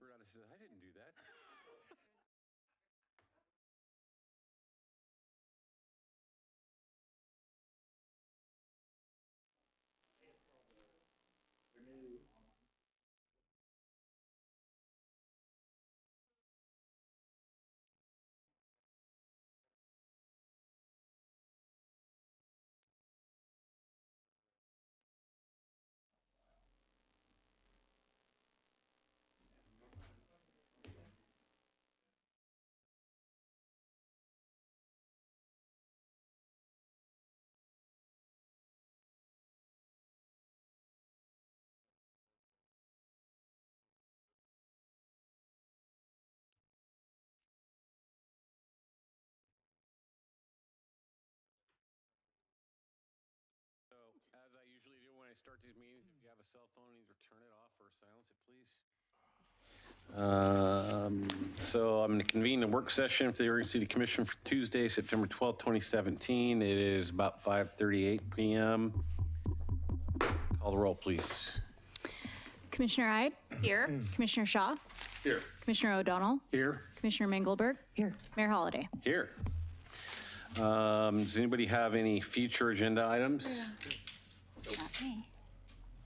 Renata says, I didn't do that. So, as I usually do when I start these meetings, if you have a cell phone, either turn it off or silence it, please. So I'm going to convene the work session for the Oregon City Commission for Tuesday, September 12th, 2017. It is about 5:38 p.m. Call the roll, please. Commissioner Ide? Here. Commissioner Shaw? Here. Commissioner O'Donnell? Here. Commissioner Mengelberg? Here. Mayor Holliday? Here. Does anybody have any future agenda items?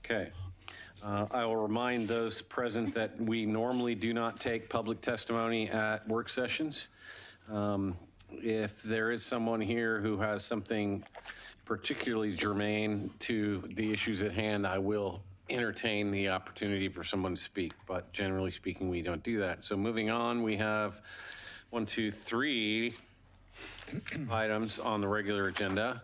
Okay. I will remind those present that we normally do not take public testimony at work sessions. If there is someone here who has something particularly germane to the issues at hand, I will entertain the opportunity for someone to speak, but generally speaking, we don't do that. So moving on, we have 1, 2, 3 items on the regular agenda.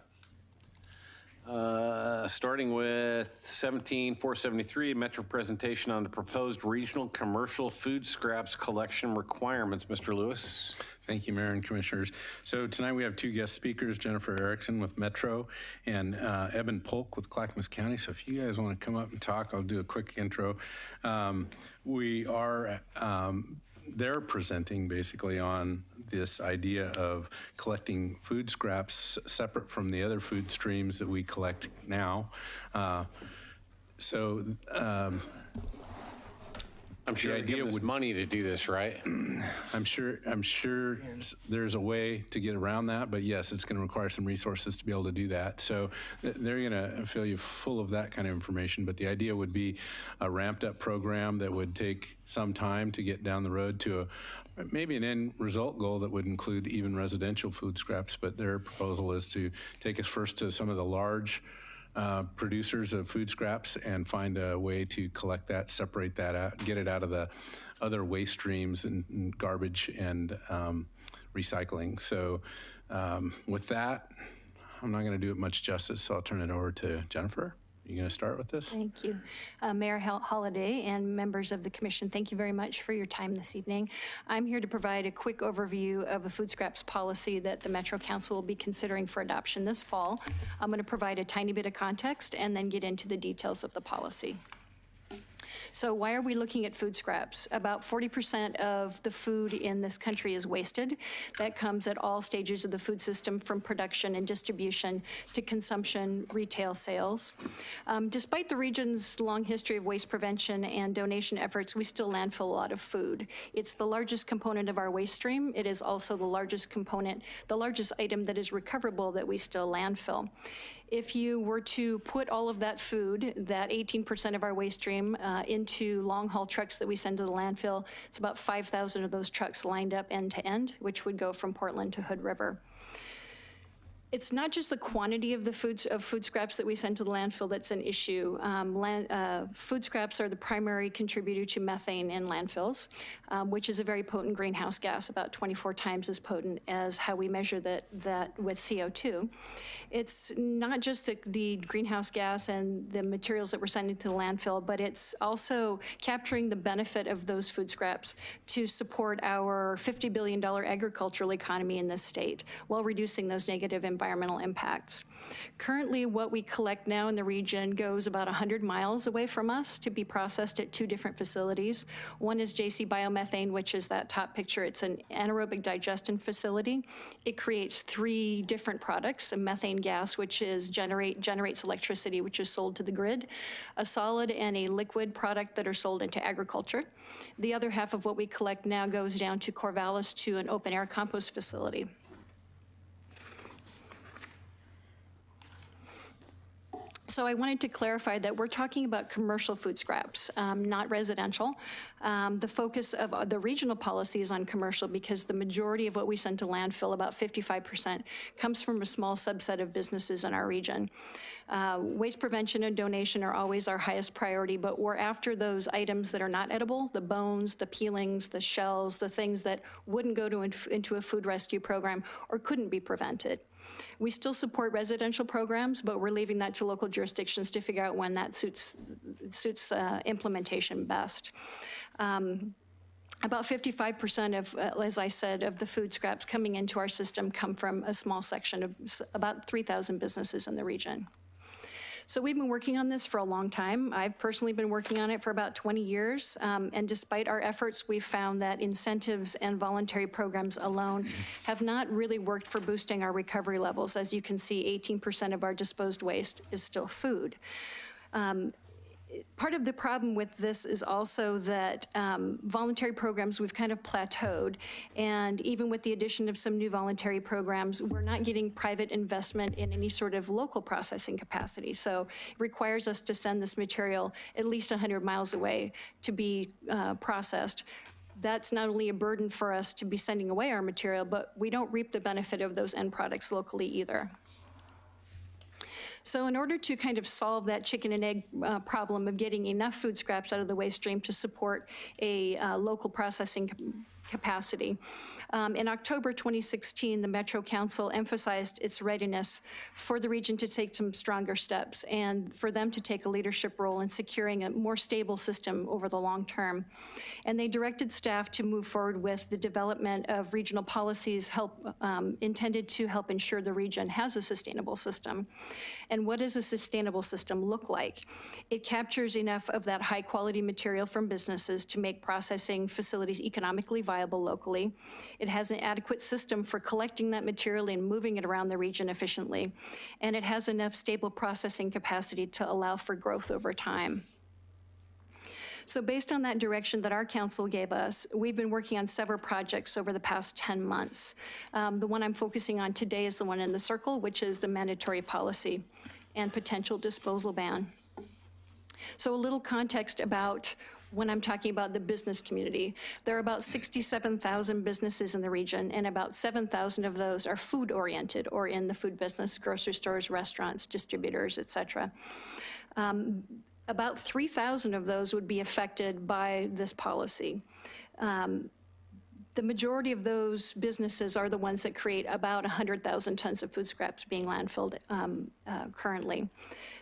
Starting with 17473, Metro presentation on the proposed regional commercial food scraps collection requirements. Mr. Lewis. Thank you, Mayor and Commissioners. So tonight we have two guest speakers, Jennifer Erickson with Metro and Eben Polk with Clackamas County. So if you guys want to come up and talk, I'll do a quick intro. They're presenting basically on this idea of collecting food scraps separate from the other food streams that we collect now. I'm sure they're giving us money to do this, right? I'm sure there's a way to get around that, but yes, it's going to require some resources to be able to do that. So they're going to fill you full of that kind of information, but the idea would be a ramped up program that would take some time to get down the road to maybe an end result goal that would include even residential food scraps, but their proposal is to take us first to some of the large producers of food scraps and find a way to collect that, separate that out, get it out of the other waste streams and garbage and recycling. So with that, I'm not going to do it much justice, so I'll turn it over to Jennifer. You going to start with this? Thank you. Mayor Holliday and members of the commission, thank you very much for your time this evening. I'm here to provide a quick overview of a food scraps policy that the Metro Council will be considering for adoption this fall. I'm going to provide a tiny bit of context and then get into the details of the policy. So why are we looking at food scraps? About 40% of the food in this country is wasted. That comes at all stages of the food system, from production and distribution to consumption, retail sales. Despite the region's long history of waste prevention and donation efforts, we still landfill a lot of food. It's the largest component of our waste stream. It is also the largest component, the largest item that is recoverable that we still landfill. If you were to put all of that food, that 18% of our waste stream, into long-haul trucks that we send to the landfill, it's about 5,000 of those trucks lined up end to end, which would go from Portland to Hood River. It's not just the quantity of the food scraps that we send to the landfill that's an issue. Food scraps are the primary contributor to methane in landfills, which is a very potent greenhouse gas, about 24 times as potent as how we measure that with CO2. It's not just the greenhouse gas and the materials that we're sending to the landfill, but it's also capturing the benefit of those food scraps to support our $50 billion agricultural economy in this state while reducing those negative environmental impacts. Currently, what we collect now in the region goes about 100 miles away from us to be processed at 2 different facilities. One is JC Biomethane, which is that top picture. It's an anaerobic digestion facility. It creates 3 different products: a methane gas, which is generates electricity, which is sold to the grid, a solid and a liquid product that are sold into agriculture. The other half of what we collect now goes down to Corvallis to an open air compost facility. So I wanted to clarify that we're talking about commercial food scraps, not residential. The focus of the regional policy is on commercial because the majority of what we send to landfill, about 55%, comes from a small subset of businesses in our region. Waste prevention and donation are always our highest priority, but we're after those items that are not edible: the bones, the peelings, the shells, the things that wouldn't go into a food rescue program or couldn't be prevented. We still support residential programs, but we're leaving that to local jurisdictions to figure out when that suits the implementation best. About 55% of, as I said, of the food scraps coming into our system come from a small section of about 3,000 businesses in the region. So we've been working on this for a long time. I've personally been working on it for about 20 years. And despite our efforts, we've found that incentives and voluntary programs alone have not really worked for boosting our recovery levels. As you can see, 18% of our disposed waste is still food. Part of the problem with this is also that voluntary programs, we've kind of plateaued. And even with the addition of some new voluntary programs, we're not getting private investment in any sort of local processing capacity. So it requires us to send this material at least 100 miles away to be processed. That's not only a burden for us to be sending away our material, but we don't reap the benefit of those end products locally either. So in order to kind of solve that chicken and egg problem of getting enough food scraps out of the waste stream to support a local processing capacity. In October 2016, the Metro Council emphasized its readiness for the region to take some stronger steps and for them to take a leadership role in securing a more stable system over the long term. And they directed staff to move forward with the development of regional policies intended to help ensure the region has a sustainable system. And what does a sustainable system look like? It captures enough of that high quality material from businesses to make processing facilities economically viable locally. It has an adequate system for collecting that material and moving it around the region efficiently. And it has enough stable processing capacity to allow for growth over time. So based on that direction that our council gave us, we've been working on several projects over the past 10 months. The one I'm focusing on today is the one in the circle, which is the mandatory policy and potential disposal ban. So a little context about when I'm talking about the business community. There are about 67,000 businesses in the region, and about 7,000 of those are food-oriented or in the food business, grocery stores, restaurants, distributors, et cetera. About 3,000 of those would be affected by this policy. The majority of those businesses are the ones that create about 100,000 tons of food scraps being landfilled currently.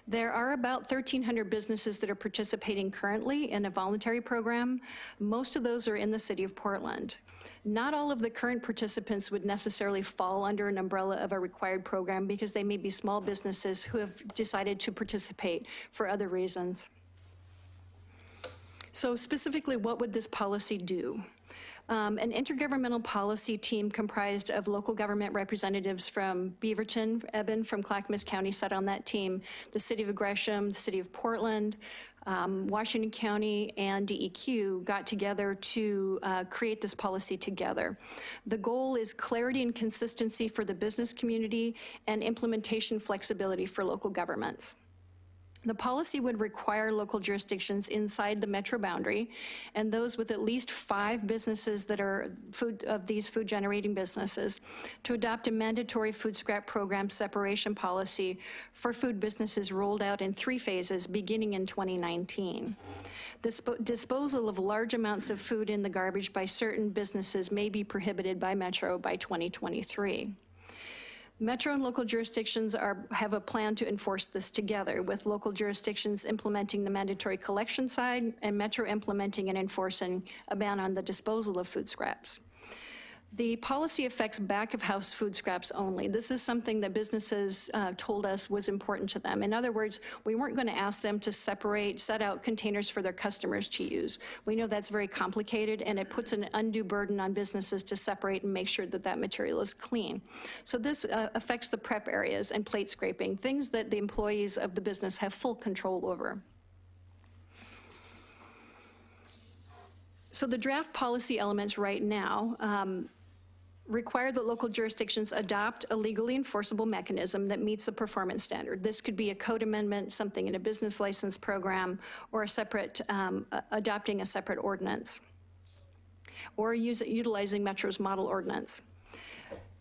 There are about 1,300 businesses that are participating currently in a voluntary program. Most of those are in the city of Portland. Not all of the current participants would necessarily fall under an umbrella of a required program because they may be small businesses who have decided to participate for other reasons. So specifically, what would this policy do? An intergovernmental policy team comprised of local government representatives from Beaverton, Eben from Clackamas County sat on that team, the city of Gresham, the city of Portland, Washington County, and DEQ got together to create this policy together. The goal is clarity and consistency for the business community and implementation flexibility for local governments. The policy would require local jurisdictions inside the metro boundary and those with at least 5 businesses that are these food generating businesses to adopt a mandatory food scrap program separation policy for food businesses rolled out in 3 phases beginning in 2019. The disposal of large amounts of food in the garbage by certain businesses may be prohibited by Metro by 2023. Metro and local jurisdictions have a plan to enforce this together, with local jurisdictions implementing the mandatory collection side and Metro implementing and enforcing a ban on the disposal of food scraps. The policy affects back-of-house food scraps only. This is something that businesses told us was important to them. In other words, we weren't going to ask them to set out containers for their customers to use. We know that's very complicated, and it puts an undue burden on businesses to separate and make sure that that material is clean. So this affects the prep areas and plate scraping, things that the employees of the business have full control over. So the draft policy elements right now require that local jurisdictions adopt a legally enforceable mechanism that meets the performance standard. This could be a code amendment, something in a business license program, or a separate, adopting a separate ordinance, or utilizing Metro's model ordinance.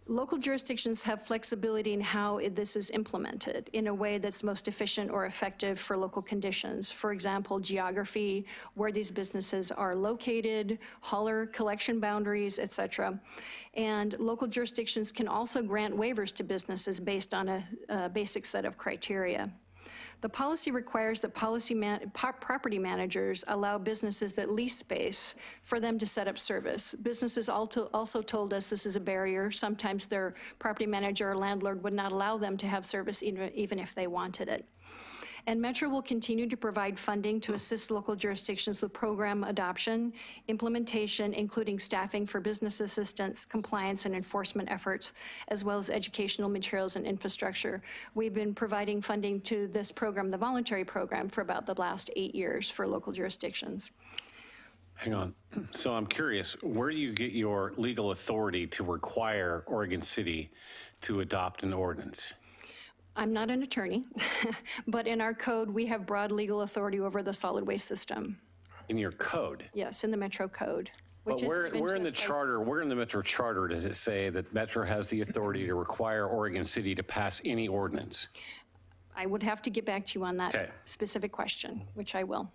Local jurisdictions have flexibility in how this is implemented in a way that's most efficient or effective for local conditions. For example, geography, where these businesses are located, hauler collection boundaries, et cetera. And local jurisdictions can also grant waivers to businesses based on a basic set of criteria. The policy requires that property managers allow businesses that lease space for them to set up service. Businesses also told us this is a barrier. Sometimes their property manager or landlord would not allow them to have service even if they wanted it. And Metro will continue to provide funding to assist local jurisdictions with program adoption, implementation, including staffing for business assistance, compliance and enforcement efforts, as well as educational materials and infrastructure. We've been providing funding to this program, the voluntary program, for about the last 8 years for local jurisdictions. Hang on. So I'm curious, where do you get your legal authority to require Oregon City to adopt an ordinance? I'm not an attorney, but in our code, we have broad legal authority over the solid waste system. In your code? Yes, in the Metro code. But where in the charter, where in the Metro charter does it say that Metro has the authority to require Oregon City to pass any ordinance? I would have to get back to you on that specific question, which I will.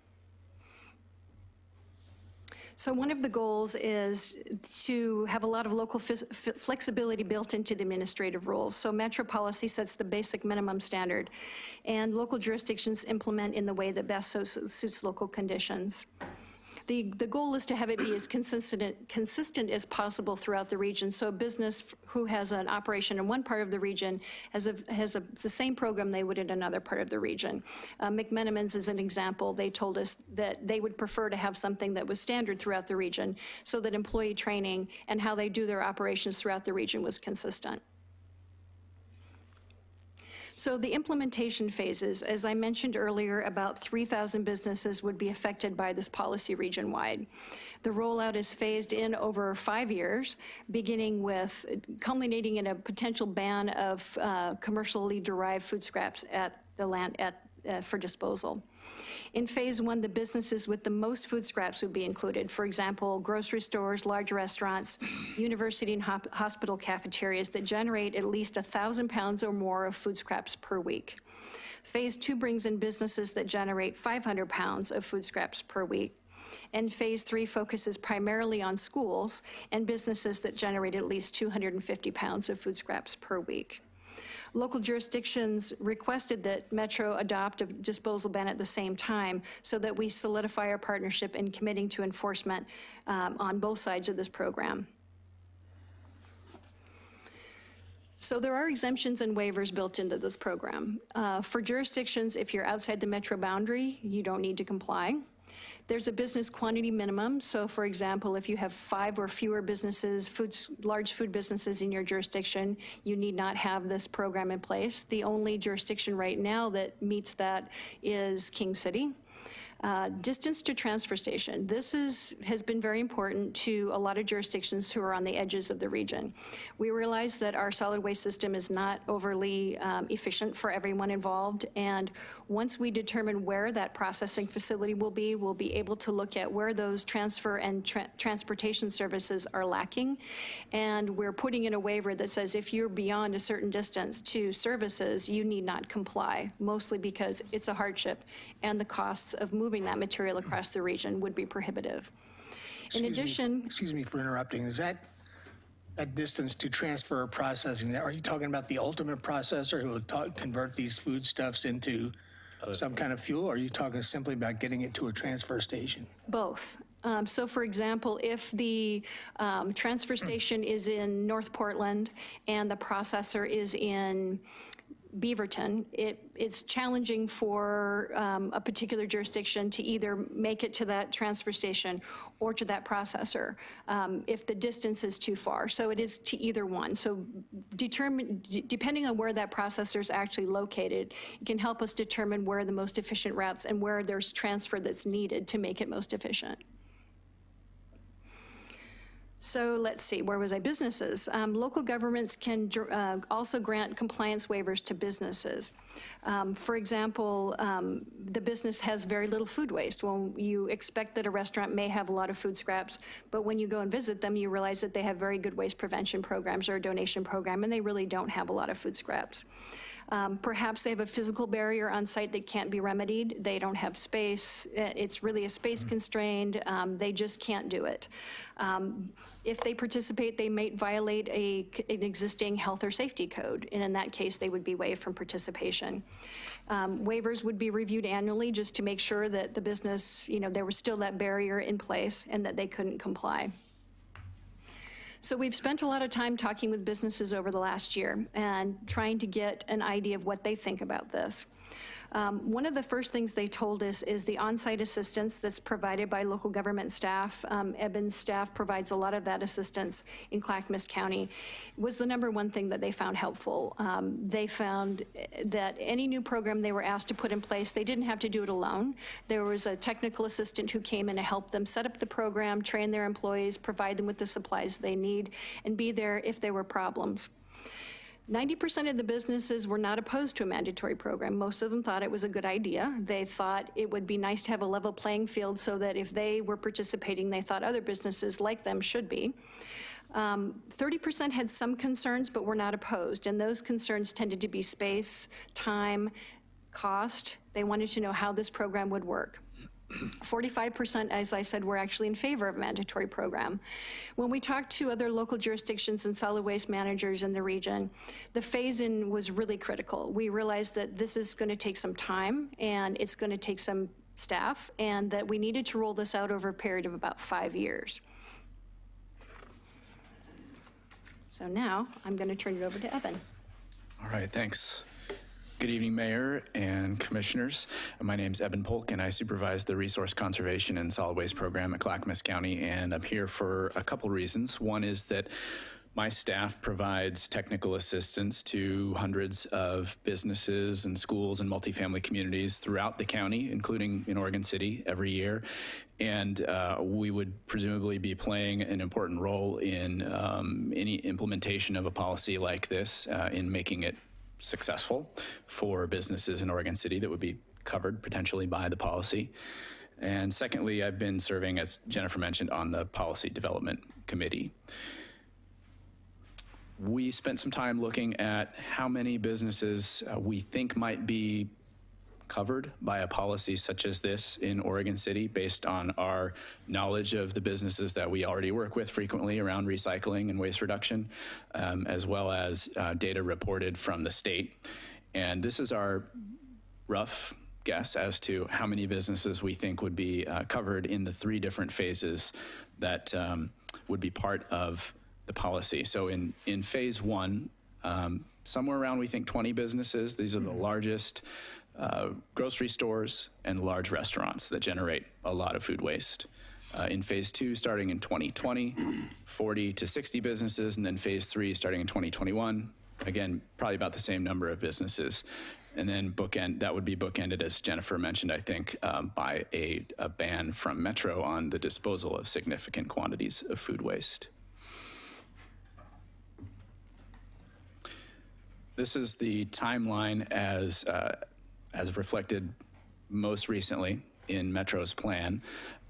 So one of the goals is to have a lot of local flexibility built into the administrative rules. So Metro policy sets the basic minimum standard, and local jurisdictions implement in the way that best suits local conditions. The goal is to have it be as consistent as possible throughout the region. So a business who has an operation in one part of the region has the same program they would in another part of the region. McMenamins is an example. They told us that they would prefer to have something that was standard throughout the region so that employee training and how they do their operations throughout the region was consistent. So the implementation phases, as I mentioned earlier, about 3,000 businesses would be affected by this policy region-wide. The rollout is phased in over 5 years, beginning with, culminating in a potential ban of commercially derived food scraps at for disposal. In phase one, the businesses with the most food scraps would be included. For example, grocery stores, large restaurants, university and hospital cafeterias that generate at least 1,000 pounds or more of food scraps per week. Phase two brings in businesses that generate 500 pounds of food scraps per week. And phase three focuses primarily on schools and businesses that generate at least 250 pounds of food scraps per week. Local jurisdictions requested that Metro adopt a disposal ban at the same time so that we solidify our partnership in committing to enforcement on both sides of this program. So there are exemptions and waivers built into this program. For jurisdictions, if you're outside the metro boundary, you don't need to comply. There's a business quantity minimum. So for example, if you have 5 or fewer businesses, large food businesses in your jurisdiction, you need not have this program in place. The only jurisdiction right now that meets that is King City. Distance to transfer station. This has been very important to a lot of jurisdictions who are on the edges of the region. We realize that our solid waste system is not overly efficient for everyone involved, and once we determine where that processing facility will be, we'll be able to look at where those transfer and transportation services are lacking, and we're putting in a waiver that says if you're beyond a certain distance to services, you need not comply, mostly because it's a hardship and the costs of moving that material across the region would be prohibitive. In addition, excuse me for interrupting, is that distance to transfer or processing, are you talking about the ultimate processor who will convert these foodstuffs into some kind of fuel, or are you talking simply about getting it to a transfer station? both. So for example, if the transfer station is in North Portland and the processor is in Beaverton, it's challenging for a particular jurisdiction to either make it to that transfer station or to that processor if the distance is too far. So it is to either one. So depending on where that processor is actually located, it can help us determine where are the most efficient routes and where there's transfer that's needed to make it most efficient. So let's see, where was I? Businesses. Local governments can also grant compliance waivers to businesses. For example, the business has very little food waste. Well, you expect that a restaurant may have a lot of food scraps, but when you go and visit them, you realize that they have very good waste prevention programs or a donation program, and they really don't have a lot of food scraps. Perhaps they have a physical barrier on site that can't be remedied. They don't have space. It's really a space constrained. They just can't do it. If they participate, they may violate an existing health or safety code, and in that case, they would be waived from participation. Waivers would be reviewed annually just to make sure that the business, there was still that barrier in place and that they couldn't comply. So we've spent a lot of time talking with businesses over the last year and trying to get an idea of what they think about this. One of the first things they told us is the on-site assistance that's provided by local government staff. Eben's staff provides a lot of that assistance in Clackamas County, was the #1 thing that they found helpful. They found that any new program they were asked to put in place, they didn't have to do it alone. There was a technical assistant who came in to help them set up the program, train their employees, provide them with the supplies they need, and be there if there were problems. 90% of the businesses were not opposed to a mandatory program. Most of them thought it was a good idea. They thought it would be nice to have a level playing field so that if they were participating, they thought other businesses like them should be. 30% had some concerns but were not opposed, and those concerns tended to be space, time, cost. They wanted to know how this program would work. 45%, as I said, were actually in favor of a mandatory program. When we talked to other local jurisdictions and solid waste managers in the region, the phase-in was really critical. We realized that this is going to take some time and it's going to take some staff, and that we needed to roll this out over a period of about 5 years. So now I'm going to turn it over to Eben. All right, thanks. Good evening, Mayor and Commissioners. My name is Eben Polk, and I supervise the Resource Conservation and Solid Waste Program at Clackamas County, and I'm here for a couple reasons. One is that my staff provides technical assistance to hundreds of businesses and schools and multifamily communities throughout the county, including in Oregon City every year. And we would presumably be playing an important role in any implementation of a policy like this in making it successful for businesses in Oregon City that would be covered potentially by the policy. And secondly, I've been serving, as Jennifer mentioned, on the Policy Development Committee. We spent some time looking at how many businesses we think might be covered by a policy such as this in Oregon City based on our knowledge of the businesses that we already work with frequently around recycling and waste reduction, as well as data reported from the state. And this is our rough guess as to how many businesses we think would be covered in the 3 different phases that would be part of the policy. So in phase 1, somewhere around, we think, 20 businesses. These are the largest grocery stores and large restaurants that generate a lot of food waste. In phase 2, starting in 2020, 40 to 60 businesses, and then phase 3, starting in 2021, again, probably about the same number of businesses. And then that would be bookended, as Jennifer mentioned, I think, by a ban from Metro on the disposal of significant quantities of food waste. This is the timeline as reflected most recently in Metro's plan.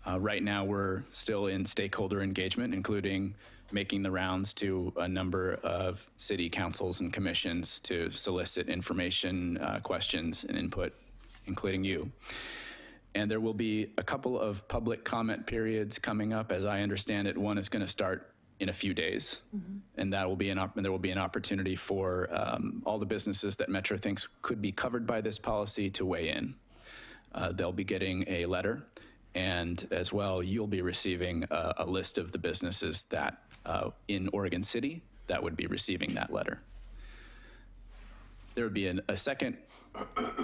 Right now, we're still in stakeholder engagement, including making the rounds to a number of city councils and commissions to solicit information, questions, and input, including you. And there will be a couple of public comment periods coming up. As I understand it, one is going to start in a few days, and there will be an opportunity for all the businesses that Metro thinks could be covered by this policy to weigh in. They'll be getting a letter, and as well, you'll be receiving a list of the businesses that in Oregon City that would be receiving that letter. There would be a second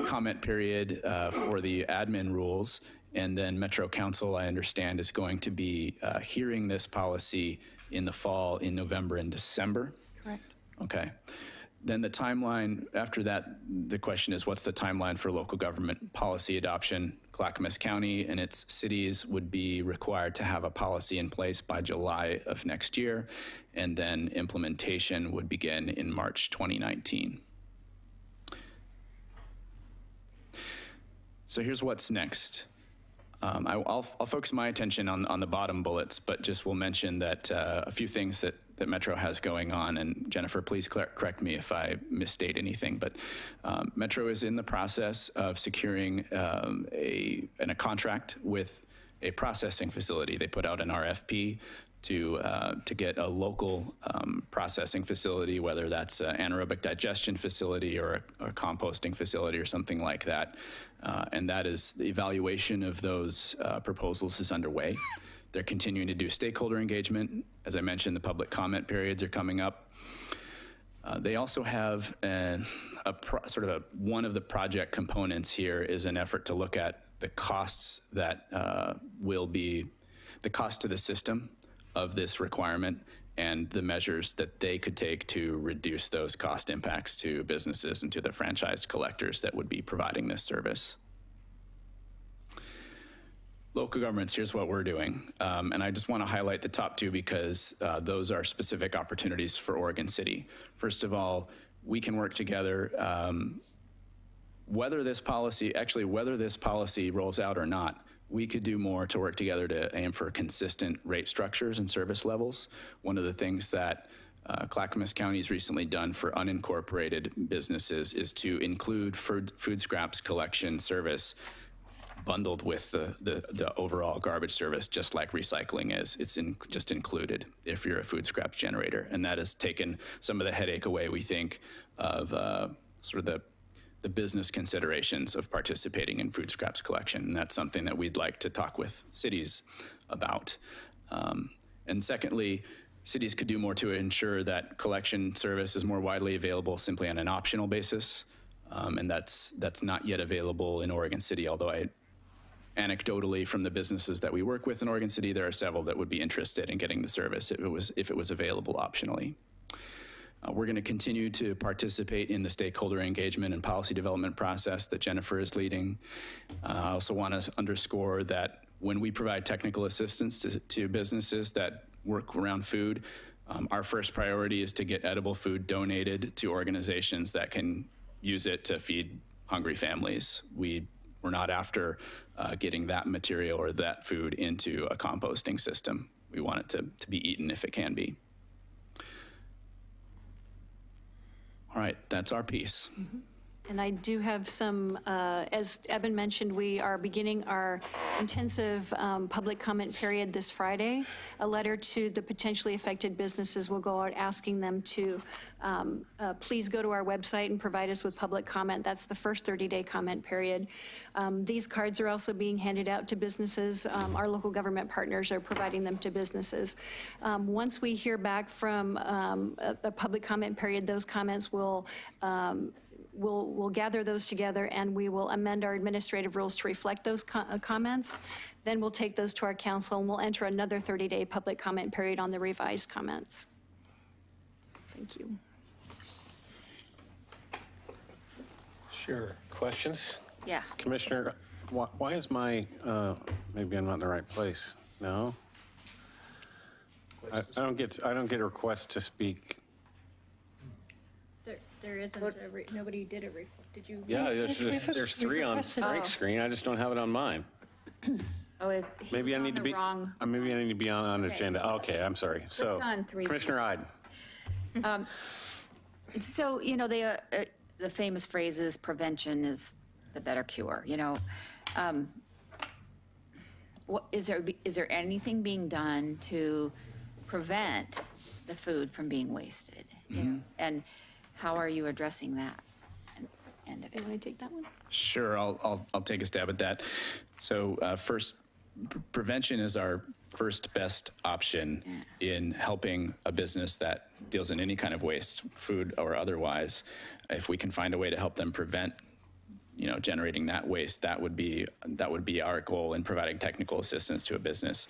comment period for the admin rules, and then Metro Council, I understand, is going to be hearing this policy in the fall, in November and December. Correct. Okay. Then the timeline after that, the question is, what's the timeline for local government policy adoption? Clackamas County and its cities would be required to have a policy in place by July of next year, and then implementation would begin in March 2019. So here's what's next. I'll focus my attention on the bottom bullets, but just will mention that a few things that Metro has going on, and Jennifer, please correct me if I misstate anything, but Metro is in the process of securing a contract with a processing facility. They put out an RFP to get a local processing facility, whether that's an anaerobic digestion facility or a composting facility or something like that. And that is, the evaluation of those proposals is underway. They're continuing to do stakeholder engagement. As I mentioned, the public comment periods are coming up. They also have one of the project components here is an effort to look at the costs that will be the cost to the system of this requirement and the measures that they could take to reduce those cost impacts to businesses and to the franchise collectors that would be providing this service. Local governments, here's what we're doing. And I just want to highlight the top 2 because those are specific opportunities for Oregon City. First of all, we can work together, whether this policy rolls out or not, we could do more to work together to aim for consistent rate structures and service levels. One of the things that Clackamas County has recently done for unincorporated businesses is to include food scraps collection service bundled with the overall garbage service, just like recycling is. It's just included if you're a food scraps generator. And that has taken some of the headache away, we think, of sort of the business considerations of participating in food scraps collection. And that's something that we'd like to talk with cities about. And secondly, cities could do more to ensure that collection service is more widely available simply on an optional basis. And that's not yet available in Oregon City, although anecdotally from the businesses that we work with in Oregon City, there are several that would be interested in getting the service if it was available optionally. We're going to continue to participate in the stakeholder engagement and policy development process that Jennifer is leading. I also want to underscore that when we provide technical assistance to businesses that work around food, our first priority is to get edible food donated to organizations that can use it to feed hungry families. We're We're not after getting that material or that food into a composting system. We want it to be eaten if it can be. All right, that's our piece. And I do have some, as Eben mentioned, we are beginning our intensive public comment period this Friday. A letter to the potentially affected businesses will go out asking them to please go to our website and provide us with public comment. That's the first 30-day comment period. These cards are also being handed out to businesses. Our local government partners are providing them to businesses. Once we hear back from the public comment period, those comments will We'll gather those together and we will amend our administrative rules to reflect those comments. Then we'll take those to our council and we'll enter another 30-day public comment period on the revised comments. Thank you. Sure. Questions? Yeah. Commissioner, why is my, maybe I'm not in the right place. No? I don't get a request to speak. There isn't nobody did a report. Did you? Yeah, there's three on Frank's screen. I just don't have it on mine. Oh, he Maybe was I on need to the be. wrong. Maybe I need to be on agenda. Okay, I'm sorry. So, on 3. Commissioner Ide. So, you know, the famous phrase is prevention is the better cure, you know. Is there anything being done to prevent the food from being wasted? You know? And how are you addressing that end of it? You want to take that one? Sure, I'll take a stab at that. So first, prevention is our first best option in helping a business that deals in any kind of waste, food or otherwise. If we can find a way to help them prevent, you know, generating that waste, that would be our goal in providing technical assistance to a business.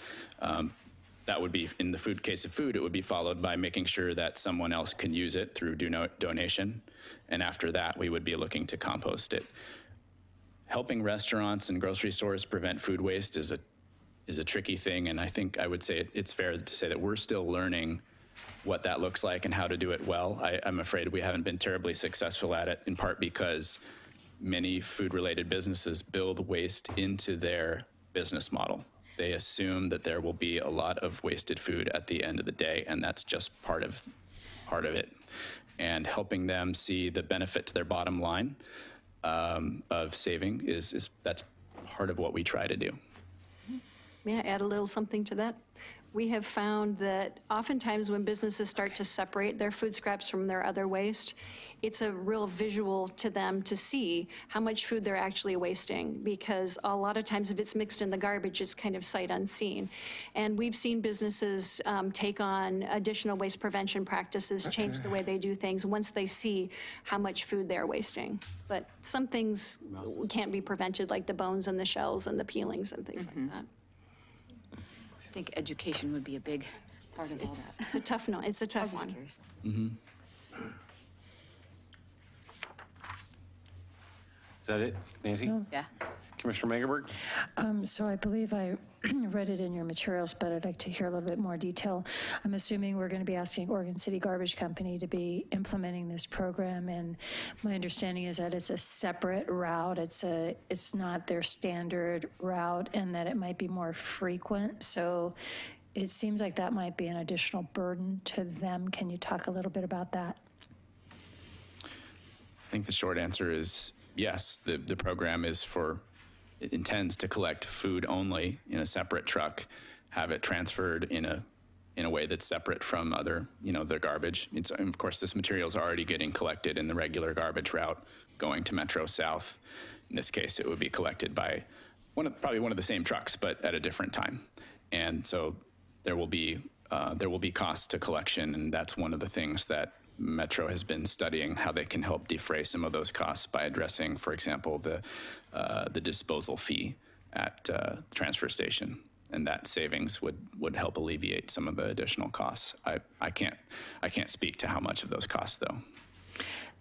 That would be, in the case of food, it would be followed by making sure that someone else can use it through donation. And after that, we would be looking to compost it. Helping restaurants and grocery stores prevent food waste is a tricky thing. And I think I would say it's fair to say that we're still learning what that looks like and how to do it well. I'm afraid we haven't been terribly successful at it, in part because many food-related businesses build waste into their business model. They assume that there will be a lot of wasted food at the end of the day, and that's just part of it. And helping them see the benefit to their bottom line of saving that's part of what we try to do. May I add a little something to that? We have found that oftentimes when businesses start to separate their food scraps from their other waste, it's a real visual to them to see how much food they're actually wasting, because a lot of times if it's mixed in the garbage, it's kind of sight unseen. And we've seen businesses take on additional waste prevention practices, change the way they do things once they see how much food they're wasting. But some things can't be prevented, like the bones and the shells and the peelings and things like that. I think education would be a big part of all that. It's a tough one. It's a tough one. Curious. Is that it, Nancy? Yeah. Commissioner Megerberg? So I believe I read it in your materials, but I'd like to hear a little bit more detail. I'm assuming we're going to be asking Oregon City Garbage Company to be implementing this program, and my understanding is that it's a separate route. It's not their standard route, and that it might be more frequent. So it seems like that might be an additional burden to them. Can you talk a little bit about that? I think the short answer is yes. The program it intends to collect food only in a separate truck, have it transferred in a way that's separate from other, the garbage. And of course, this material is already getting collected in the regular garbage route going to Metro South. In this case, it would be collected by probably one of the same trucks, but at a different time. And so there will be costs to collection, and that's one of the things that Metro has been studying, how they can help defray some of those costs by addressing, for example, the disposal fee at transfer station, and that savings would help alleviate some of the additional costs. I can't speak to how much of those costs, though.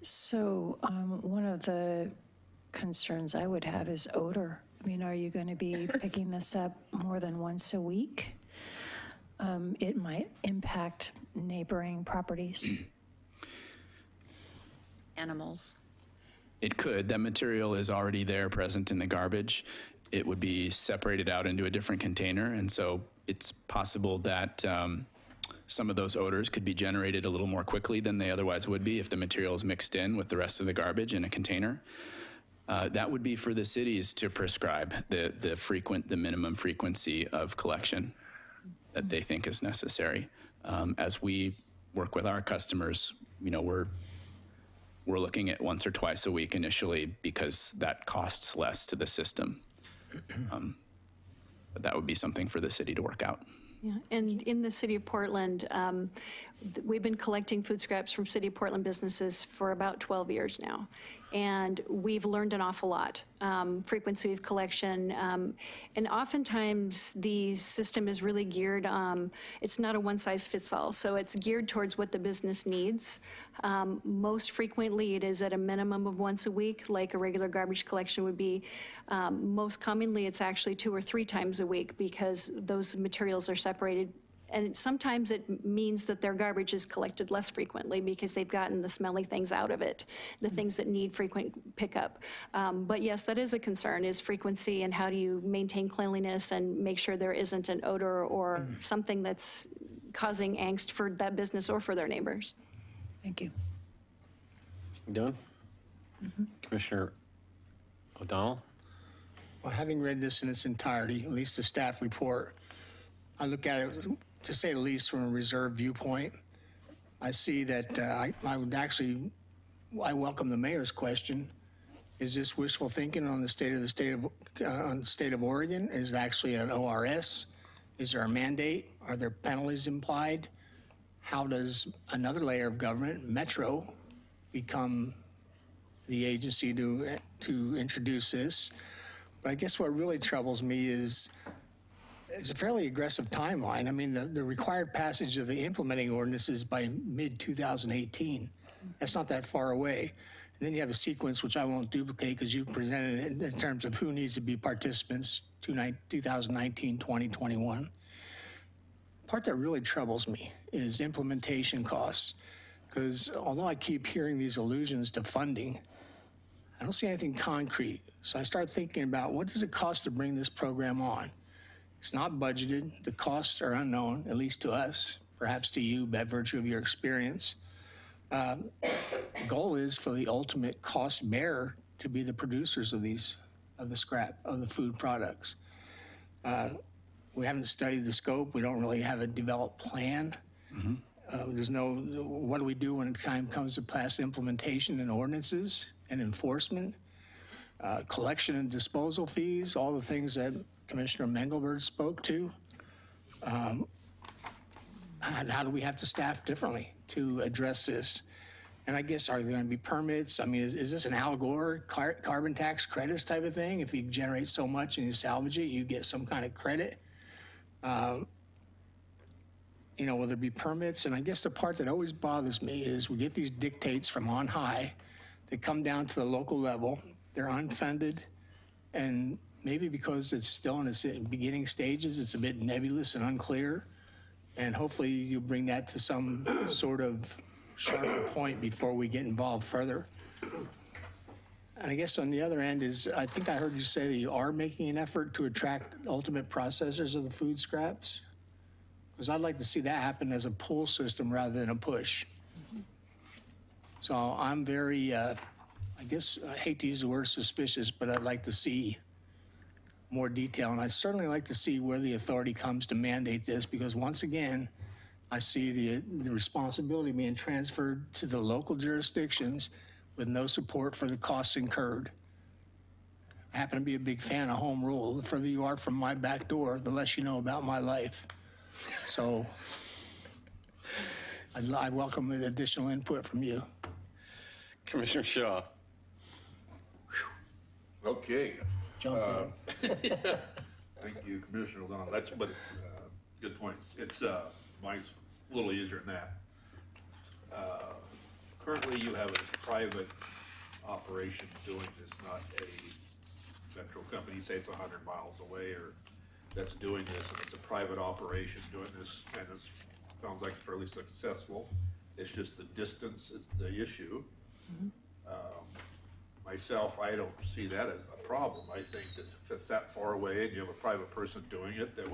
So one of the concerns I would have is odor. I mean, are you going to be picking this up more than once a week? It might impact neighboring properties. Animals. It could. That material is already there, present in the garbage. It would be separated out into a different container, and so it's possible that some of those odors could be generated a little more quickly than they otherwise would be if the material is mixed in with the rest of the garbage in a container. That would be for the cities to prescribe the minimum frequency of collection that they think is necessary. As we work with our customers, we're looking at once or twice a week initially because that costs less to the system. But that would be something for the city to work out. Yeah, and in the city of Portland, we've been collecting food scraps from City of Portland businesses for about 12 years now. And we've learned an awful lot, frequency of collection. And oftentimes the system is really geared, it's not a one size fits all. So it's geared towards what the business needs. Most frequently it is at a minimum of once a week, like a regular garbage collection would be. Most commonly it's actually 2 or 3 times a week because those materials are separated. And sometimes it means that their garbage is collected less frequently because they've gotten the smelly things out of it, the things that need frequent pickup. But yes, that is a concern, is frequency and how do you maintain cleanliness and make sure there isn't an odor or something that's causing angst for that business or for their neighbors. Thank you. Done? Commissioner O'Donnell? Well, having read this in its entirety, at least the staff report, I look at it, to say the least, from a reserved viewpoint. I see that I would actually, I welcome the mayor's question. Is this wishful thinking on the state of Oregon? Is it actually an ORS? Is there a mandate? Are there penalties implied? How does another layer of government, Metro, become the agency to introduce this? But I guess what really troubles me is it's a fairly aggressive timeline. I mean, the required passage of the implementing ordinance is by mid-2018. That's not that far away. And then you have a sequence, which I won't duplicate because you presented it in terms of who needs to be participants, 2019, 2021. The part that really troubles me is implementation costs. Because although I keep hearing these allusions to funding, I don't see anything concrete. So I start thinking about what does it cost to bring this program on? It's not budgeted. The costs are unknown, at least to us, perhaps to you by virtue of your experience. The goal is for the ultimate cost bearer to be the producers of the scrap, of the food products. We haven't studied the scope. We don't really have a developed plan. There's no, what do we do when the time comes to pass implementation and ordinances and enforcement, collection and disposal fees, all the things that Commissioner Mengelberg spoke to. And how do we have to staff differently to address this? And I guess, are there going to be permits? I mean, is this an Al Gore carbon tax credits type of thing? If you generate so much and you salvage it, you get some kind of credit. Will there be permits? And I guess the part that always bothers me is we get these dictates from on high that come down to the local level. They're unfunded, and maybe because it's still in its beginning stages, it's a bit nebulous and unclear. And hopefully you bring that to some sort of sharper point before we get involved further. And I guess on the other end is, I think I heard you say that you are making an effort to attract ultimate processors of the food scraps. Because I'd like to see that happen as a pull system rather than a push. So I'm very, I guess, I hate to use the word suspicious, but I'd like to see more detail. And I'd certainly like to see where the authority comes to mandate this, because once again, I see the responsibility being transferred to the local jurisdictions with no support for the costs incurred. I happen to be a big fan of home rule. The further you are from my back door, the less you know about my life. So I welcome additional input from you. Commissioner Shaw. Okay. Jump in. Thank you, Commissioner O'Donnell. That's good points. It's mine's a little easier than that. Currently, you have a private operation doing this, not a Metro company. You say it's 100 miles away, or that's doing this, and it's a private operation doing this, and it sounds like fairly successful. It's just the distance is the issue. myself, I don't see that as a problem. I think that if it's that far away and you have a private person doing it, that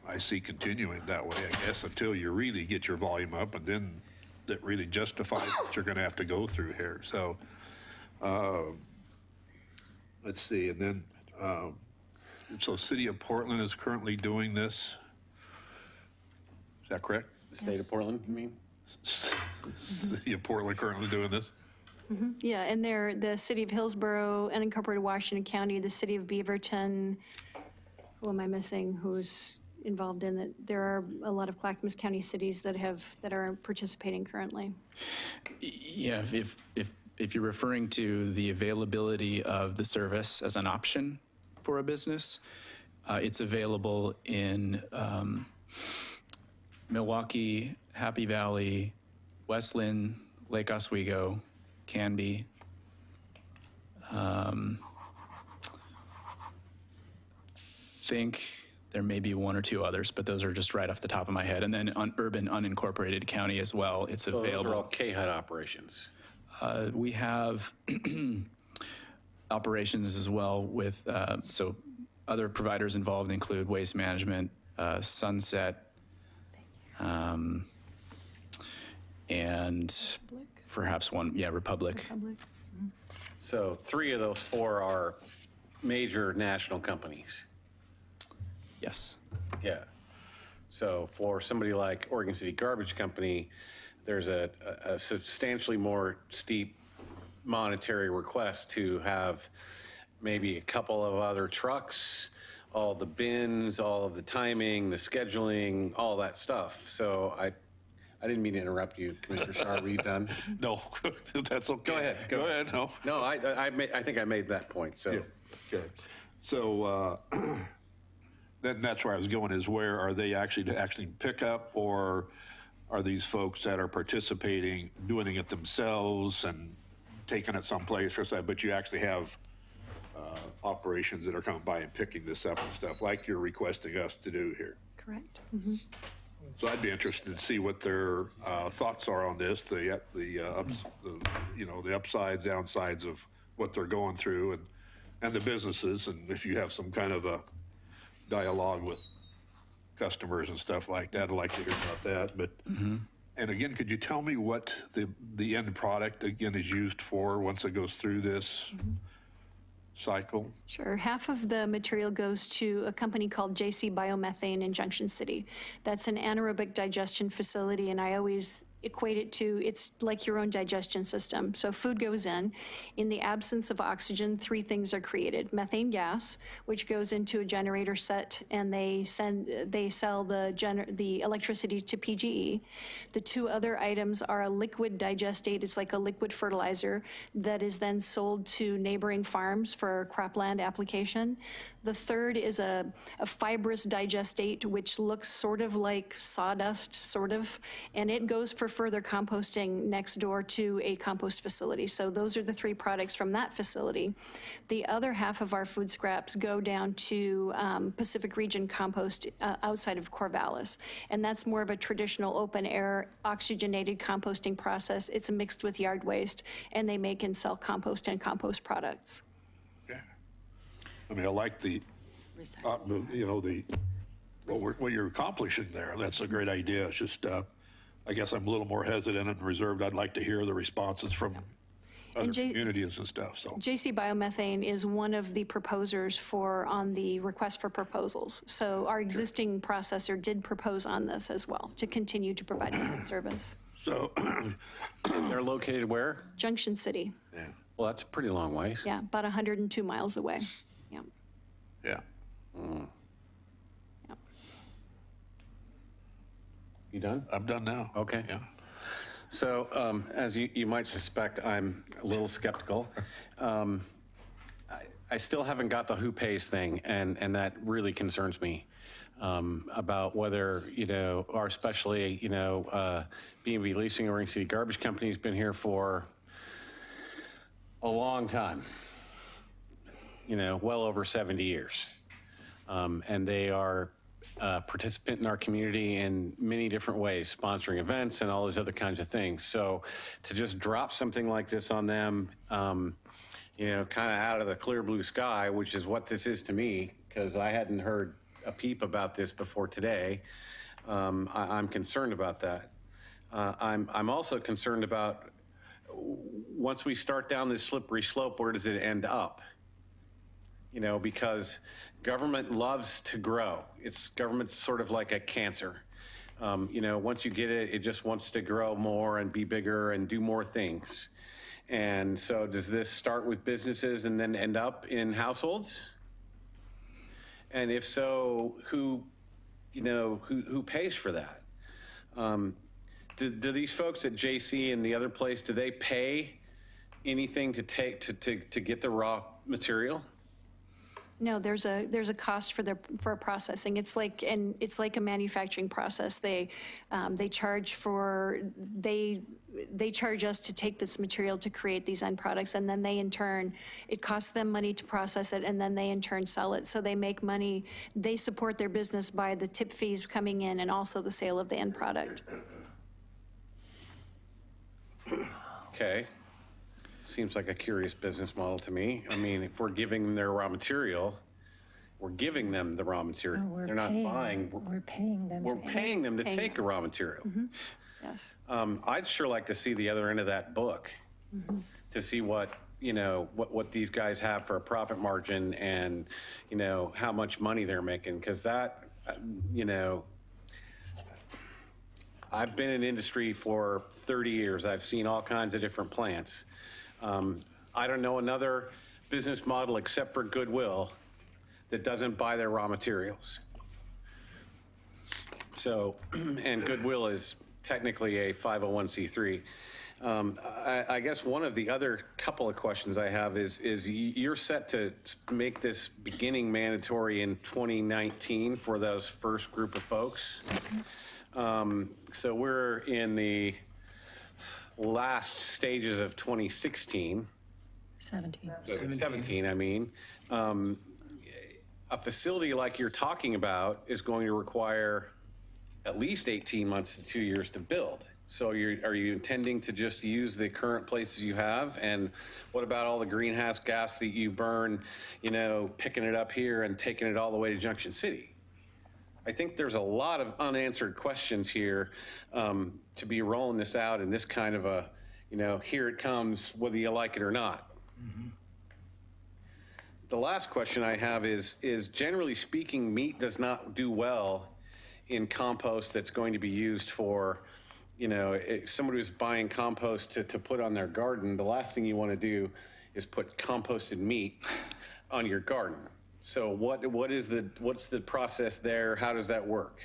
I see continuing that way, I guess, until you really get your volume up, and then that really justifies what you're gonna have to go through here. So, let's see, and then, so City of Portland is currently doing this. Is that correct? The state of Portland, you mean? City of Portland currently doing this? Yeah, and they're the city of Hillsborough, unincorporated Washington County, the city of Beaverton. Who am I missing? Who's involved in it? There are a lot of Clackamas County cities that are participating currently. Yeah, if you're referring to the availability of the service as an option for a business, it's available in Milwaukee, Happy Valley, West Lynn, Lake Oswego, Canby. Think there may be one or two others, but those are just right off the top of my head. And then on urban unincorporated county as well, it's So available. those are all K-HUD operations. We have operations as well with, so other providers involved include Waste Management, Sunset, and perhaps one, Republic. So 3 of those 4 are major national companies. Yes. Yeah. So for somebody like Oregon City Garbage Company, there's a substantially more steep monetary request to have maybe a couple of other trucks, all the bins, all of the timing, the scheduling, all that stuff. So I didn't mean to interrupt you, Commissioner Shar. Were you done? No, that's okay. Go ahead. Go ahead, no. No, I think I made that point, so. Yeah, okay. So, then that's where I was going, is where are they actually pick up, or are these folks that are participating doing it themselves and taking it someplace or something, but you actually have operations that are coming by and picking this up and stuff like you're requesting us to do here? Correct. So I'd be interested to see what their thoughts are on this, the upsides, downsides of what they're going through, and the businesses, and if you have some kind of a dialogue with customers and stuff like that, I'd like to hear about that. But and again, could you tell me what the end product again is used for once it goes through this cycle? Sure. Half of the material goes to a company called JC Biomethane in Junction City. That's an anaerobic digestion facility, and I always equate it to, it's like your own digestion system. So food goes in. In the absence of oxygen, 3 things are created. Methane gas, which goes into a generator set, and they sell the electricity to PGE. The 2 other items are a liquid digestate. It's like a liquid fertilizer that is then sold to neighboring farms for cropland application. The 3rd is a fibrous digestate, which looks sort of like sawdust, and it goes for further composting next door to a compost facility. So those are the 3 products from that facility. The other half of our food scraps go down to Pacific Region Compost outside of Corvallis, and that's more of a traditional open air oxygenated composting process. It's mixed with yard waste, and they make and sell compost and compost products. I mean, I like the, what you're accomplishing there. That's a great idea. It's just, I guess I'm a little more hesitant and reserved. I'd like to hear the responses from other communities and stuff, so. JC Biomethane is one of the proposers on the request for proposals. So our existing processor did propose on this as well to continue to provide us that service. So. They're located where? Junction City. Yeah. Well, that's a pretty long ways. Yeah, about 102 miles away. Yeah. Yeah. Yeah. You done? I'm done now. Okay. Yeah. So as you might suspect, I'm a little skeptical. I still haven't got the who pays thing, and that really concerns me about whether, or especially, B&B Leasing, Oregon City Garbage Company has been here for a long time, well over 70 years. And they are participant in our community in many different ways, sponsoring events and all those other kinds of things. So to just drop something like this on them, you know, kind of out of the clear blue sky, which is what this is to me, because I hadn't heard a peep about this before today, I'm concerned about that. I'm also concerned about once we start down this slippery slope, where does it end up? You know, because government loves to grow. Government's sort of like a cancer. You know, once you get it, it just wants to grow more and be bigger and do more things. And so does this start with businesses and then end up in households? And if so, who pays for that? Do these folks at JC and the other place, do they pay anything to get the raw material? No, there's a cost for processing. It's like a manufacturing process. They charge us to take this material to create these end products, and then they in turn, it costs them money to process it, and then they in turn sell it. So they make money. They support their business by the tip fees coming in and also the sale of the end product. Okay. Seems like a curious business model to me. I mean, if we're giving them their raw material, we're giving them the raw material. No, they're not buying. We're paying them. We're paying them to take the raw material. Mm-hmm. Yes. I'd sure like to see the other end of that book, to see what these guys have for a profit margin and, you know, how much money they're making. Because that, you know, I've been in industry for 30 years. I've seen all kinds of different plants. I don't know another business model except for Goodwill that doesn't buy their raw materials. So, and Goodwill is technically a 501c3. I guess one of the other couple of questions I have is you're set to make this beginning mandatory in 2019 for those first group of folks. So we're in the last stages of 2016. 17, I mean. A facility like you're talking about is going to require at least 18 months to 2 years to build. So are you intending to just use the current places you have? And what about all the greenhouse gas that you burn, you know, picking it up here and taking it all the way to Junction City? I think there's a lot of unanswered questions here to be rolling this out in this kind of a, you know, here it comes, whether you like it or not. Mm-hmm. The last question I have is generally speaking, meat does not do well in compost that's going to be used for, you know, somebody who's buying compost to put on their garden. The last thing you want to do is put composted meat on your garden. So what's the process there? How does that work?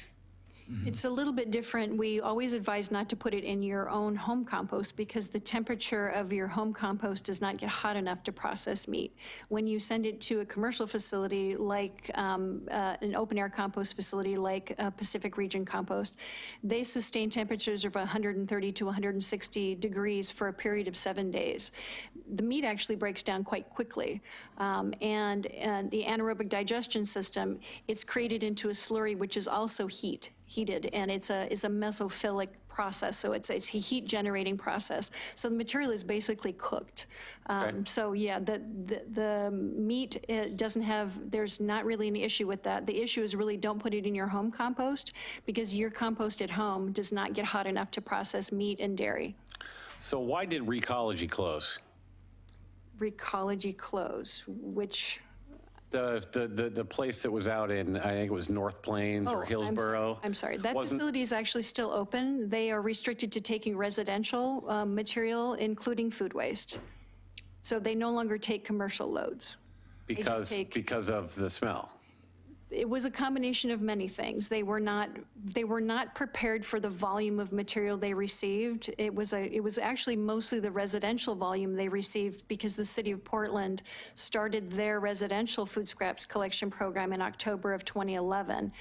It's a little bit different. We always advise not to put it in your own home compost because the temperature of your home compost does not get hot enough to process meat. When you send it to a commercial facility like an open air compost facility like Pacific Region Compost, they sustain temperatures of 130 to 160 degrees for a period of 7 days. The meat actually breaks down quite quickly. And the anaerobic digestion system, it's created into a slurry which is also heated, and it's a mesophilic process, so it's a heat generating process. So the material is basically cooked. Okay. So yeah, the meat doesn't have, there's not really an issue with that. The issue is really don't put it in your home compost because your compost at home does not get hot enough to process meat and dairy. So why did Recology close? Recology close, which? The place that was out in, I think it was North Plains or Hillsborough. I'm sorry. That facility is actually still open. They are restricted to taking residential material, including food waste. So they no longer take commercial loads. Because of the smell. It was a combination of many things. They were not prepared for the volume of material they received. It was actually mostly the residential volume they received because the city of Portland started their residential food scraps collection program in October of 2011.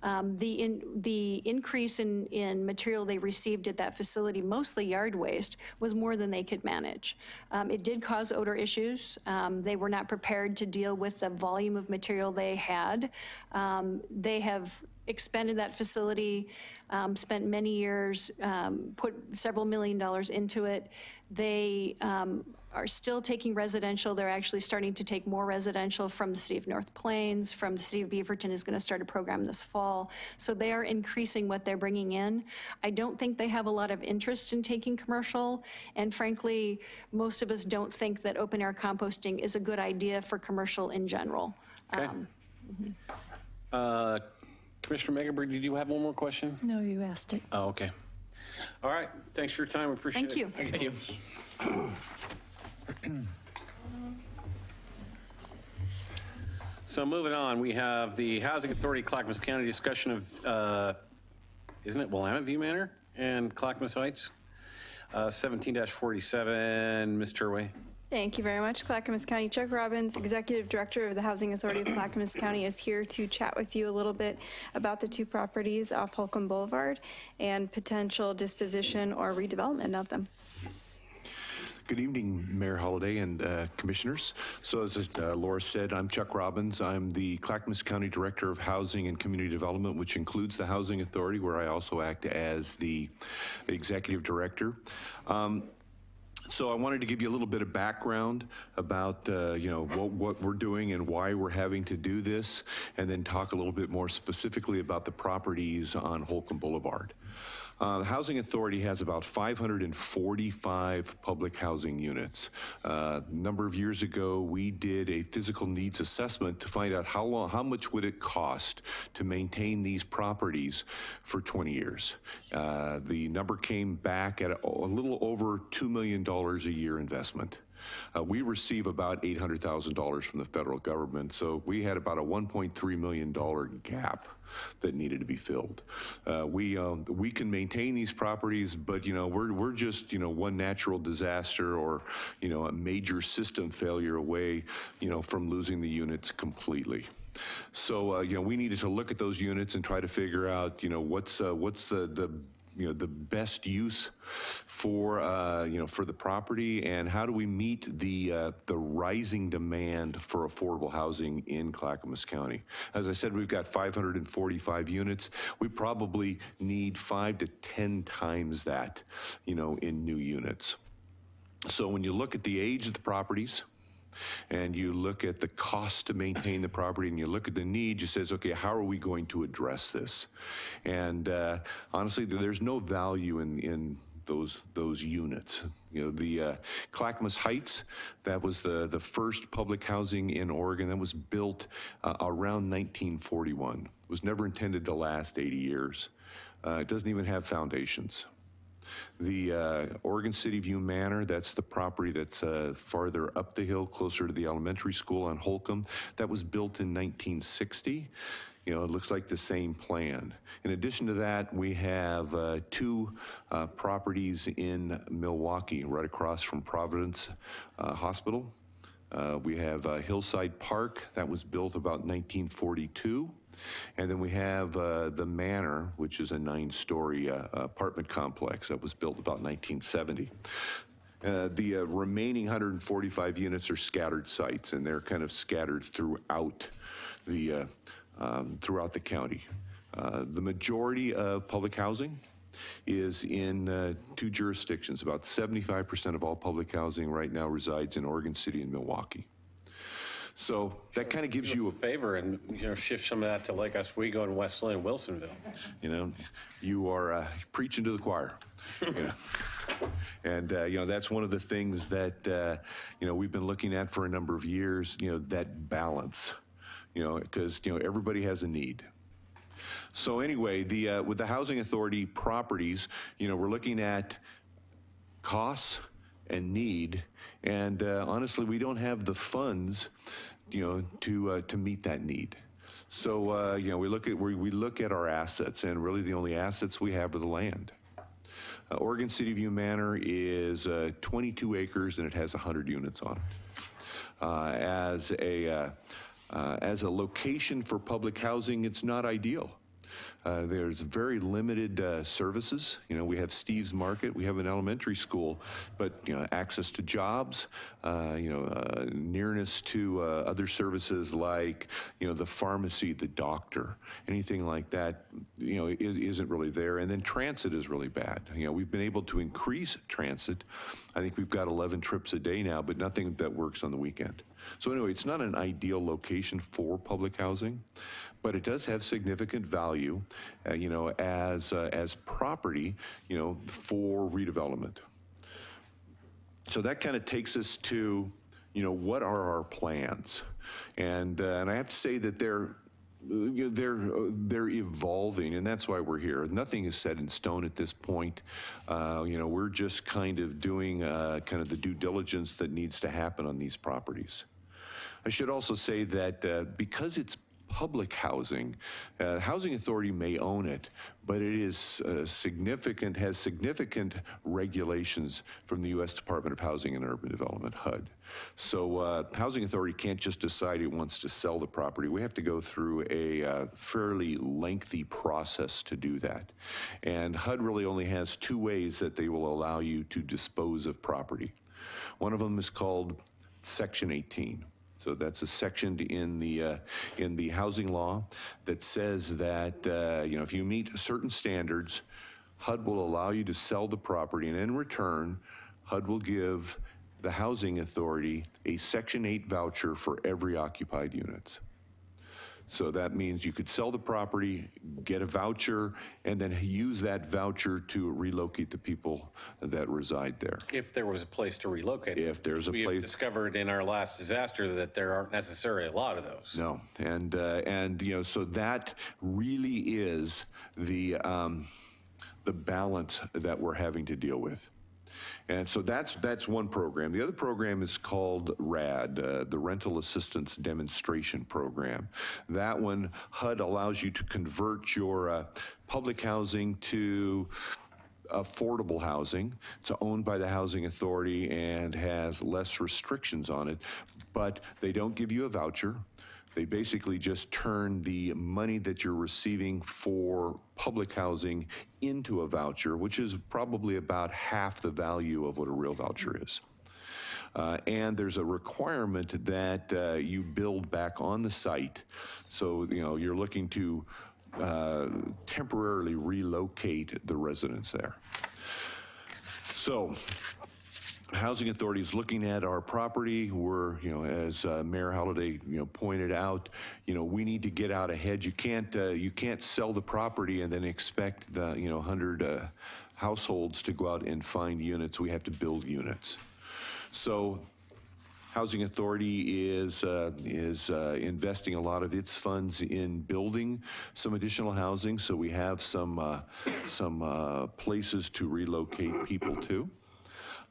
The increase in material they received at that facility, mostly yard waste, was more than they could manage. It did cause odor issues. They were not prepared to deal with the volume of material they had. They have expanded that facility, spent many years, put several $1 million into it. They are still taking residential. They're actually starting to take more residential from the city of North Plains, from the city of Beaverton is going to start a program this fall. So they are increasing what they're bringing in. I don't think they have a lot of interest in taking commercial. And frankly, most of us don't think that open air composting is a good idea for commercial in general. Okay. Commissioner Megaber, did you have one more question? No, you asked it. Oh, okay. All right. Thanks for your time. We appreciate Thank it. you. Thank you. So moving on, we have the Housing Authority Clackamas County discussion of, isn't it Willamette View Manor and Clackamas Heights? 17-47, Ms. Turway. Thank you very much. Clackamas County, Chuck Robbins, Executive Director of the Housing Authority of Clackamas County, is here to chat with you a little bit about the two properties off Holcomb Boulevard and potential disposition or redevelopment of them. Good evening, Mayor Holliday and Commissioners. So as Laura said, I'm Chuck Robbins. I'm the Clackamas County Director of Housing and Community Development, which includes the Housing Authority, where I also act as the Executive Director. So I wanted to give you a little bit of background about what we're doing and why we're having to do this, and then talk a little bit more specifically about the properties on Holcomb Boulevard. The Housing Authority has about 545 public housing units. A number of years ago, we did a physical needs assessment to find out how much would it cost to maintain these properties for 20 years. The number came back at a little over $2 million a year investment. We receive about $800,000 from the federal government, so we had about a $1.3 million gap that needed to be filled. We can maintain these properties, but we're just one natural disaster or a major system failure away from losing the units completely. So we needed to look at those units and try to figure out what's the best use for for the property, and how do we meet the rising demand for affordable housing in Clackamas County. As I said, we've got 545 units. We probably need 5 to 10 times that, in new units. So when you look at the age of the properties, and you look at the cost to maintain the property, and you look at the need, you says, okay, how are we going to address this? And honestly, there's no value in those units. The Clackamas Heights, that was the first public housing in Oregon. That was built around 1941. It was never intended to last 80 years. It doesn't even have foundations. The Oregon City View Manor, that's the property that's farther up the hill, closer to the elementary school on Holcomb. That was built in 1960. It looks like the same plan. In addition to that, we have two properties in Milwaukee, right across from Providence Hospital. We have Hillside Park, that was built about 1942. And then we have the Manor, which is a 9-story apartment complex that was built about 1970. The remaining 145 units are scattered sites, and they're kind of scattered throughout the county. The majority of public housing is in 2 jurisdictions. About 75% of all public housing right now resides in Oregon City and Milwaukee. So that kind of gives you a favor and shift some of that to Lake Oswego and West Lynn, Wilsonville. You are preaching to the choir. And that's one of the things that we've been looking at for a number of years. That balance. Because everybody has a need. So anyway, with the Housing Authority properties, we're looking at costs and need, and honestly, we don't have the funds, to meet that need. So we look at our assets, and really the only assets we have are the land. Oregon City View Manor is 22 acres, and it has 100 units on it. As a location for public housing, it's not ideal. There's very limited services. You know, we have Steve's Market, we have an elementary school, but, you know, access to jobs, nearness to other services like, you know, the pharmacy, the doctor, anything like that, you know, isn't really there. And then transit is really bad. You know, we've been able to increase transit. I think we've got 11 trips a day now, but nothing that works on the weekend. So anyway, it's not an ideal location for public housing, but it does have significant value, you know, as property, you know, for redevelopment. So that kind of takes us to, you know, what are our plans? And I have to say that they're evolving, and that's why we're here. Nothing is set in stone at this point. You know, we're just kind of doing kind of the due diligence that needs to happen on these properties. I should also say that because it's public housing, Housing Authority may own it, but it is has significant regulations from the U.S. Department of Housing and Urban Development, HUD. So Housing Authority can't just decide it wants to sell the property. We have to go through a fairly lengthy process to do that. And HUD really only has two ways that they will allow you to dispose of property. One of them is called Section 18. So that's a section in the housing law that says that you know, if you meet certain standards, HUD will allow you to sell the property, and in return, HUD will give the Housing Authority a Section 8 voucher for every occupied unit. So that means you could sell the property, get a voucher, and then use that voucher to relocate the people that reside there. If there was a place to relocate. If there's a place. We have discovered in our last disaster that there aren't necessarily a lot of those. No, and you know, so that really is the balance that we're having to deal with. And so that's one program. The other program is called RAD, the Rental Assistance Demonstration Program. That one, HUD allows you to convert your public housing to affordable housing. It's owned by the Housing Authority and has less restrictions on it, but they don't give you a voucher. They basically just turn the money that you're receiving for public housing into a voucher, which is probably about half the value of what a real voucher is. And there's a requirement that you build back on the site. So, you know, you're looking to temporarily relocate the residents there. So, Housing Authority is looking at our property. We're, you know, as Mayor Holliday, you know, pointed out, you know, we need to get out ahead. You can't sell the property and then expect the, you know, 100 households to go out and find units. We have to build units. So Housing Authority is investing a lot of its funds in building some additional housing. So we have some places to relocate people to.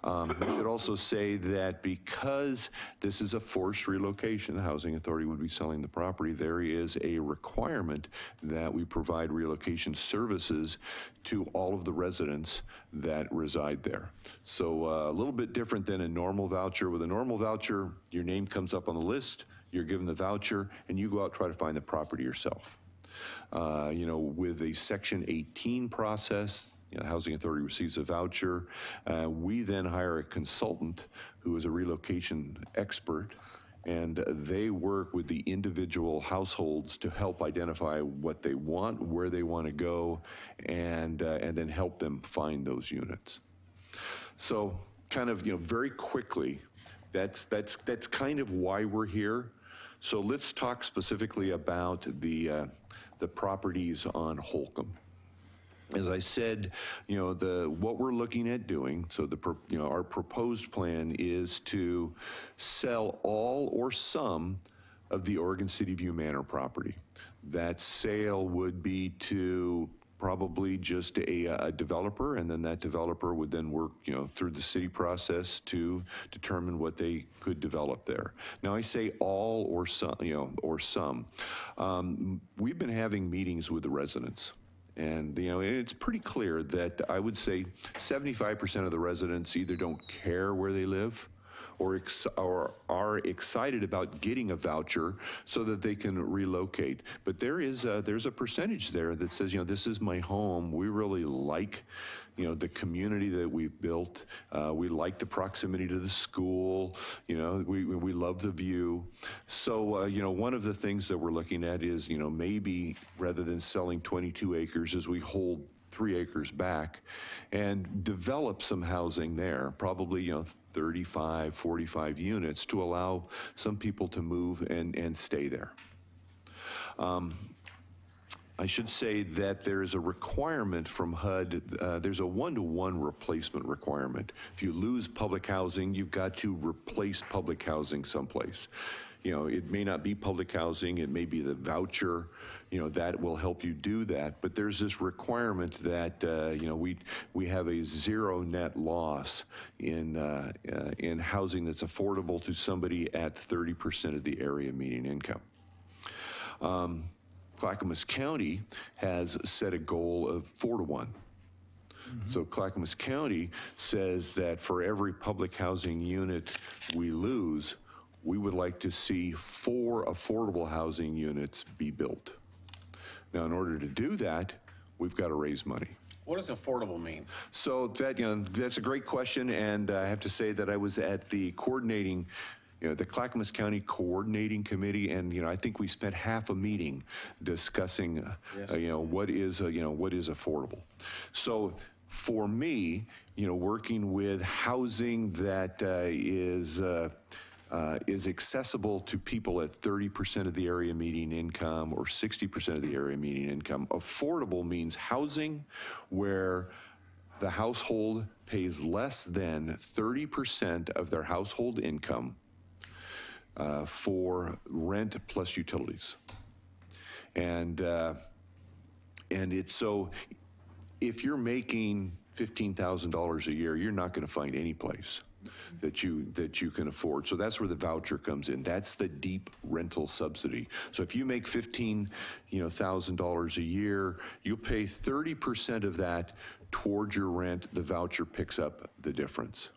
I should also say that because this is a forced relocation, the Housing Authority would be selling the property, there is a requirement that we provide relocation services to all of the residents that reside there. So a little bit different than a normal voucher. With a normal voucher, your name comes up on the list, you're given the voucher, and you go out and try to find the property yourself. You know, with a Section 18 process, the Housing Authority receives a voucher. We then hire a consultant who is a relocation expert, and they work with the individual households to help identify what they want, where they want to go, and then help them find those units. So kind of, you know, very quickly, that's kind of why we're here. So let's talk specifically about the properties on Holcomb. As I said, you know, what we're looking at doing, so our proposed plan is to sell all or some of the Oregon City View Manor property. That sale would be to probably just a developer, and then that developer would then work, you know, through the city process to determine what they could develop there. Now I say all or some, you know, or some. We've been having meetings with the residents. And, you know, it's pretty clear that I would say 75% of the residents either don't care where they live or are excited about getting a voucher so that they can relocate. But there's a percentage there that says, this is my home. We really like the community that we've built. We like the proximity to the school. We love the view. So, one of the things that we're looking at is, maybe rather than selling 22 acres, as we hold 3 acres back and develop some housing there, probably, 35, 45 units to allow some people to move and stay there. I should say that there is a requirement from HUD, there's a 1-to-1 replacement requirement. If you lose public housing, you've got to replace public housing someplace. It may not be public housing, it may be the voucher, that will help you do that. But there's this requirement that, we have a zero net loss in housing that's affordable to somebody at 30% of the area median income. Clackamas County has set a goal of 4-to-1. So Clackamas County says that for every public housing unit we lose, we would like to see 4 affordable housing units be built. Now, in order to do that, we've got to raise money. What does affordable mean? So that's a great question, and I have to say that I was at the coordinating the Clackamas County Coordinating Committee, and I think we spent half a meeting discussing, what is affordable. So for me, working with housing that is accessible to people at 30% of the area median income or 60% of the area median income. Affordable means housing where the household pays less than 30% of their household income for rent plus utilities. And it's so, if you're making $15,000 a year, you're not going to find any place that you can afford. So that's where the voucher comes in. That's the deep rental subsidy. So if you make $15,000 a year, you'll pay 30% of that towards your rent. The voucher picks up the difference.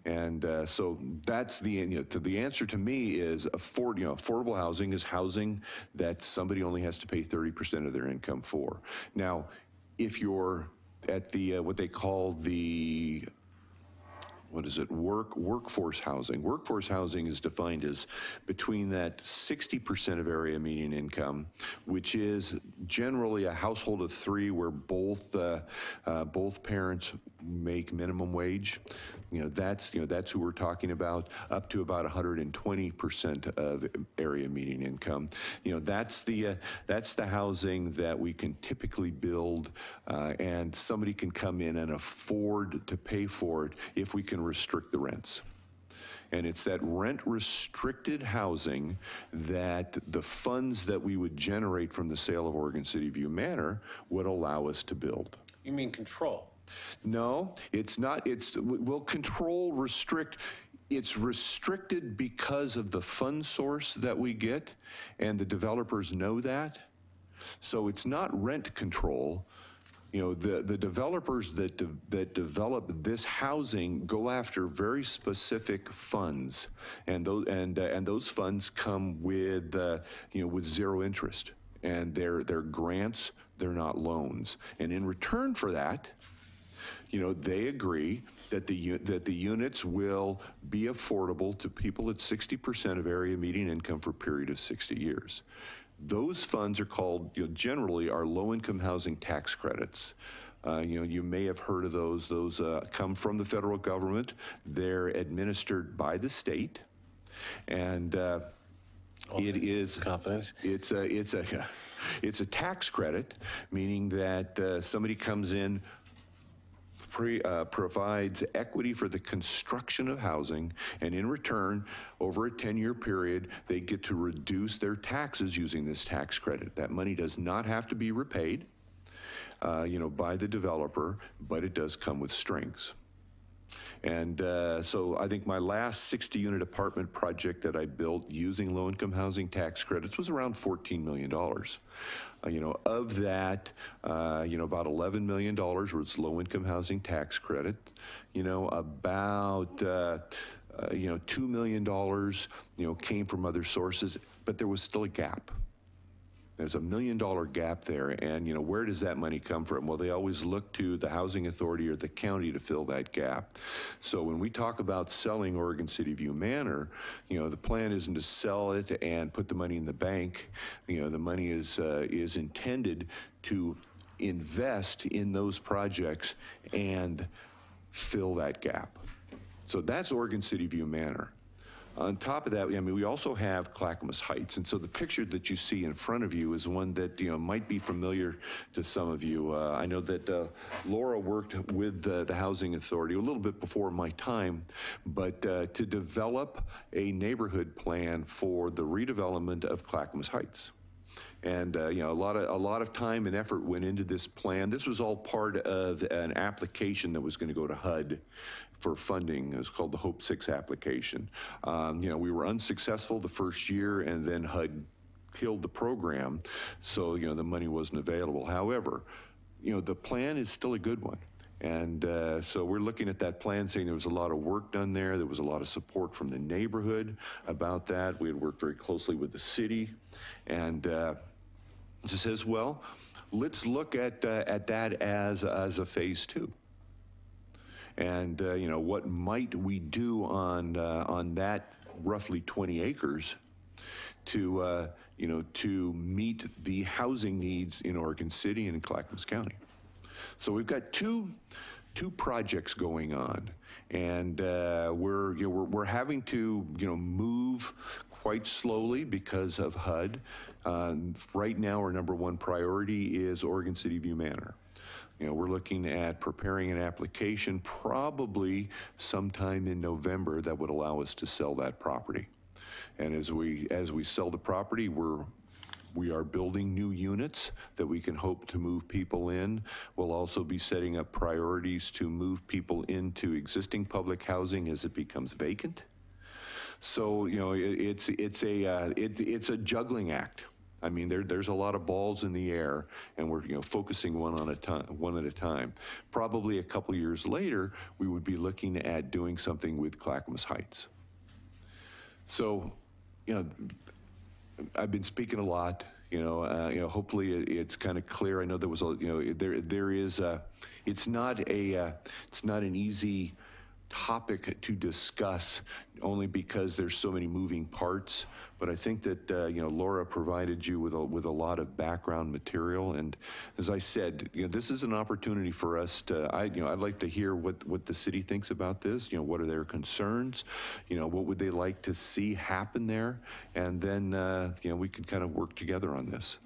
And so that's the answer to me is affordable housing is housing that somebody only has to pay 30% of their income for. Now, if you're at the what they call the workforce housing. Workforce housing is defined as between that 60% of area median income, which is generally a household of 3 where both parents make minimum wage. That's who we're talking about, up to about 120% of area median income. That's the housing that we can typically build, and somebody can come in and afford to pay for it if we can restrict the rents. And it's that rent restricted housing that the funds that we would generate from the sale of Oregon City View Manor would allow us to build. You mean control? No, it's not. We'll control, restrict. It's restricted because of the fund source that we get, and the developers know that. So it's not rent control. The developers that develop this housing go after very specific funds, and those funds come with with zero interest, and they're grants, they're not loans, and in return for that, they agree that the units will be affordable to people at 60% of area median income for a period of 60 years. Those funds are called, generally, are low-income housing tax credits. You may have heard of those. Those come from the federal government. They're administered by the state, and it is confidence. It's a tax credit, meaning that somebody comes in, provides equity for the construction of housing, and in return, over a 10-year period, they get to reduce their taxes using this tax credit. That money does not have to be repaid, by the developer, but it does come with strings. And so I think my last 60-unit apartment project that I built using low-income housing tax credits was around $14 million. Of that, about $11 million was low-income housing tax credit. About $2 million, came from other sources, but there was still a gap. There's $1 million gap there, and where does that money come from? Well, they always look to the housing authority or the county to fill that gap. So when we talk about selling Oregon City View Manor, the plan isn't to sell it and put the money in the bank. The money is intended to invest in those projects and fill that gap. So that's Oregon City View Manor. On top of that, we also have Clackamas Heights. And so the picture that you see in front of you is one that, might be familiar to some of you. I know that Laura worked with the Housing Authority a little bit before my time, but to develop a neighborhood plan for the redevelopment of Clackamas Heights. And a lot of time and effort went into this plan. This was all part of an application that was going to go to HUD for funding. It was called the Hope 6 application. We were unsuccessful the first year, and then HUD killed the program, so the money wasn't available. However, the plan is still a good one. And so we're looking at that plan saying there was a lot of work done there. There was a lot of support from the neighborhood about that. We had worked very closely with the city. And just says, well, let's look at that as a phase 2. And what might we do on that roughly 20 acres to meet the housing needs in Oregon City and in Clackamas County. So we've got two projects going on, and we're having to move quite slowly because of HUD. Right now, our number one priority is Oregon City View Manor. We're looking at preparing an application probably sometime in November that would allow us to sell that property. And as we sell the property, we are building new units that we can hope to move people in. We'll also be setting up priorities to move people into existing public housing as it becomes vacant. So it's a juggling act. I mean, there's a lot of balls in the air, and we're focusing one at a time. Probably a couple years later, we would be looking at doing something with Clackamas Heights. So, I've been speaking a lot. Hopefully it's kind of clear. I know there was there is it's not an easy topic to discuss, only because there's so many moving parts. But I think that Laura provided you with a lot of background material, and as I said, this is an opportunity for us to. I'd like to hear what the city thinks about this. What are their concerns? What would they like to see happen there? And then we could kind of work together on this.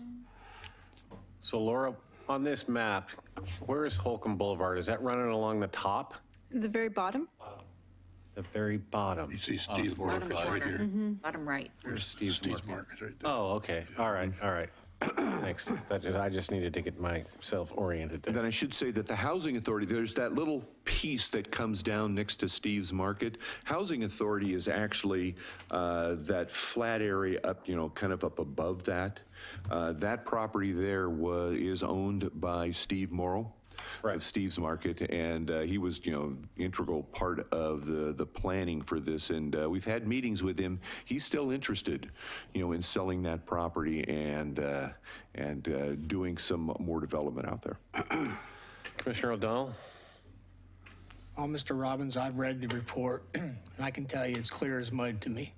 So Laura, on this map, where is Holcomb Boulevard? Is that running along the top? The very bottom? The very bottom. You see Steve's Bottom Market right corner. here. Bottom right. There's Steve's Market right there. Oh, okay. All right. Thanks. I just needed to get myself oriented And there. then I should say that the Housing Authority, there's that little piece that comes down next to Steve's Market. Housing Authority is actually that flat area up, kind of up above that. That property there is owned by Steve Morrow. Right. Of Steve's Market, and he was, integral part of the planning for this, and we've had meetings with him. He's still interested, in selling that property and doing some more development out there. Commissioner O'Donnell? Well, Mr. Robbins, I've read the report, and I can tell you it's clear as mud to me.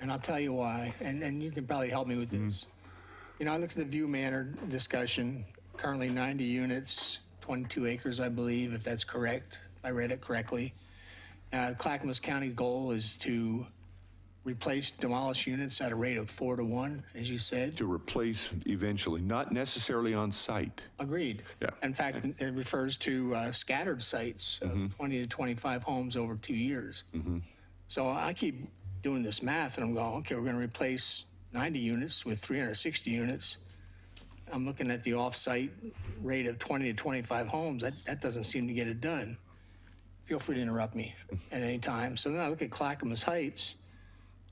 And I'll tell you why, and you can probably help me with this. I looked at the View Manor discussion. Currently 90 units, 22 acres, I believe, if that's correct, if I read it correctly. Clackamas County goal is to replace demolished units at a rate of 4 to 1, as you said. To replace eventually, not necessarily on site. Agreed. Yeah. In fact, it refers to scattered sites of 20 to 25 homes over 2 years. So I keep doing this math, and I'm going, okay, we're going to replace 90 units with 360 units. I'm looking at the off-site rate of 20 to 25 homes. That doesn't seem to get it done. Feel free to interrupt me at any time. So then I look at Clackamas Heights,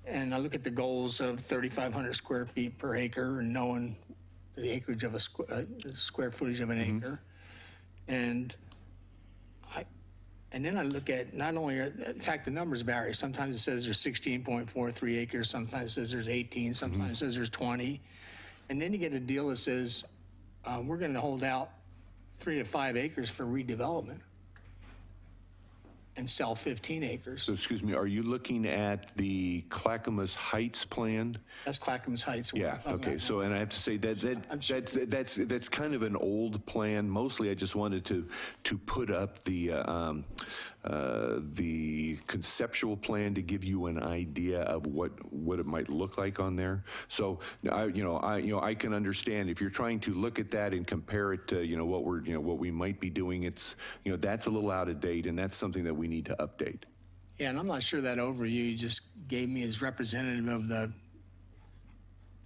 and I look at the goals of 3,500 square feet per acre, and knowing the acreage of the square footage of an acre. And And then I look at not only, in fact, the numbers vary. Sometimes it says there's 16.43 acres, sometimes it says there's 18, sometimes it says there's 20. And then you get a deal that says, we're going to hold out 3 to 5 acres for redevelopment and sell 15 acres. So, excuse me, are you looking at the Clackamas Heights plan? That's Clackamas Heights. Yeah, okay, so, and I have to say that's kind of an old plan. Mostly I just wanted to put up the conceptual plan to give you an idea of what it might look like on there. So, I can understand if you're trying to look at that and compare it to, what we might be doing, it's, that's a little out of date, and that's something that we need to update. Yeah, and I'm not sure that overview you just gave me is representative of the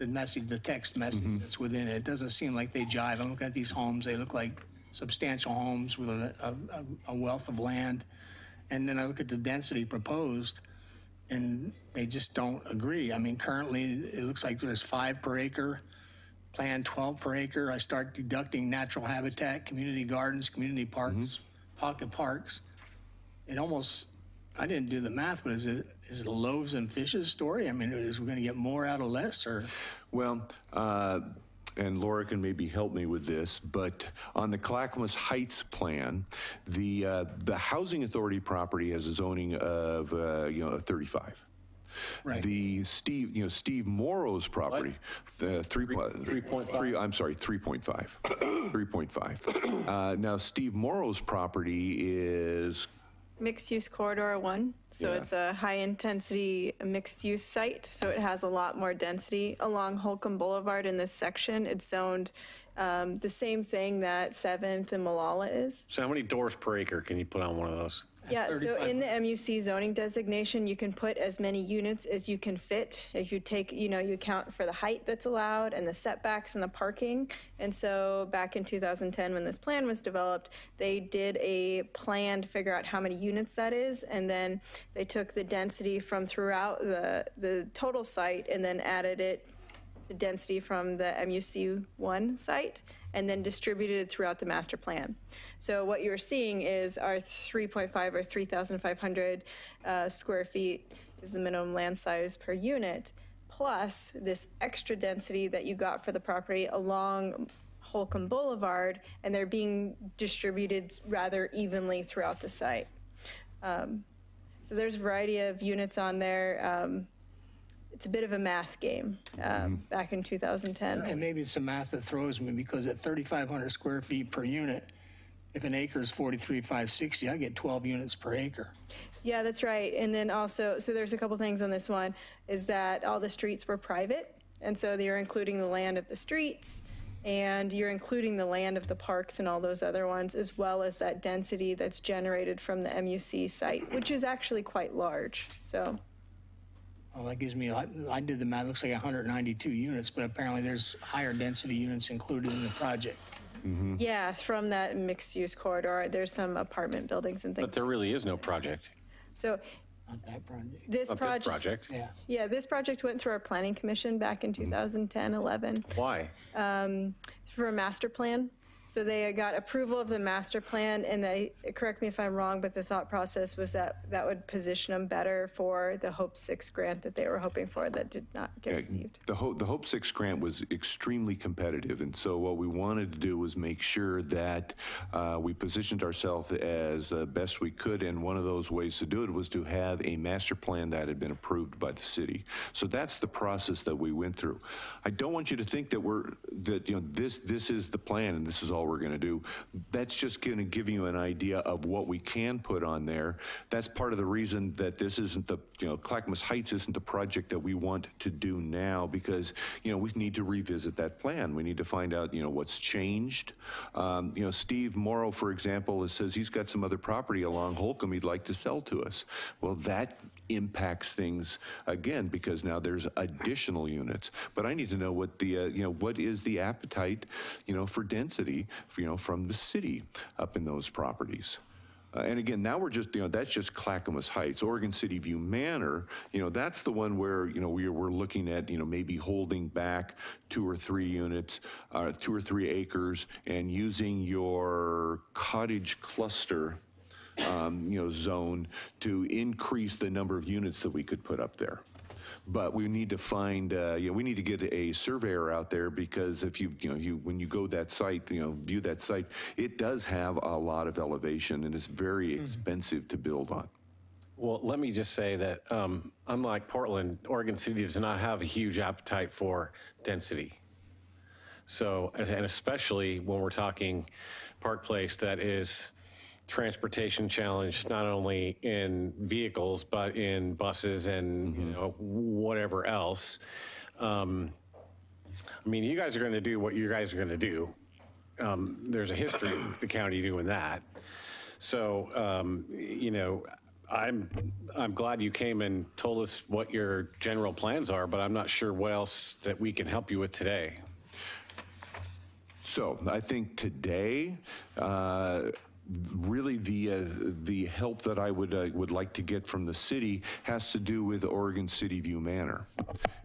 message, the text message that's within it. It doesn't seem like they jive. I'm looking at these homes. They look like substantial homes with a wealth of land. And then I look at the density proposed, and they just don't agree. I mean, currently it looks like there's 5 per acre, planned 12 per acre. I start deducting natural habitat, community gardens, community parks, pocket parks. It almost, I didn't do the math, but is it a loaves and fishes story? I mean, is we going to get more out of less, or? Well, and Laura can maybe help me with this, but on the Clackamas Heights plan, the Housing Authority property has a zoning of 35. Right. The Steve Morrow's property, the 3.5. I'm sorry, 3.5. 3.5. Now Steve Morrow's property is Mixed-use corridor 1, so it's a high-intensity mixed-use site, so it has a lot more density along Holcomb Boulevard in this section. It's zoned the same thing that 7th and Malala is. So how many doors per acre can you put on one of those? Yeah, so in the MUC zoning designation, you can put as many units as you can fit. If you take, you account for the height that's allowed and the setbacks and the parking. And so back in 2010, when this plan was developed, they did a plan to figure out how many units that is. And then they took the density from throughout the total site and then added the density from the MUC1 site, and then distributed it throughout the master plan. So what you're seeing is our 3.5 or 3,500 square feet is the minimum land size per unit, plus this extra density that you got for the property along Holcomb Boulevard, and they're being distributed rather evenly throughout the site. So there's a variety of units on there. It's a bit of a math game back in 2010. And maybe it's the math that throws me, because at 3,500 square feet per unit, if an acre is 43,560, I get 12 units per acre. Yeah, that's right. And then also, so there's a couple things on this one, is that all the streets were private. And so you're including the land of the streets, and you're including the land of the parks and all those other ones, as well as that density that's generated from the MUC site, which is actually quite large, so. Well, that gives me, I did the math, it looks like 192 units, but apparently there's higher density units included in the project. Yeah, from that mixed-use corridor, there's some apartment buildings and things. But there really is no project. So Not that project. this Not this project. Yeah. Yeah, this project went through our planning commission back in 2010-11 Why? for a master plan. So they got approval of the master plan, and they, correct me if I'm wrong, but the thought process was that that would position them better for the Hope 6 grant that they were hoping for that did not get received. The Hope 6 grant was extremely competitive, and so what we wanted to do was make sure that we positioned ourselves as best we could, and one of those ways to do it was to have a master plan that had been approved by the city. So that's the process that we went through. I don't want you to think that this is the plan and this is all we're going to do. That's just going to give you an idea of what we can put on there. That's part of the reason that this isn't the, Clackamas Heights isn't the project that we want to do now, because, we need to revisit that plan. We need to find out, what's changed. Steve Morrow, for example, says he's got some other property along Holcomb he'd like to sell to us. Well, that impacts things again, because now there's additional units. But I need to know what the what is the appetite for density from the city up in those properties. And again, now we're just, that's just Clackamas Heights. Oregon City View Manor, that's the one where, we're looking at, maybe holding back 2 or 3 units, 2 or 3 acres, and using your cottage cluster zone to increase the number of units that we could put up there. But we need to find, we need to get a surveyor out there, because if when you go that site, view that site, it does have a lot of elevation and it's very expensive to build on. Well, let me just say that unlike Portland, Oregon City does not have a huge appetite for density. So, and especially when we're talking Park Place that is transportation challenged, not only in vehicles, but in buses and whatever else. I mean, you guys are going to do what you guys are going to do. There's a history of the county doing that. So, I'm glad you came and told us what your general plans are, but I'm not sure what else that we can help you with today. So I think today, really the help that I would like to get from the city has to do with Oregon City View Manor.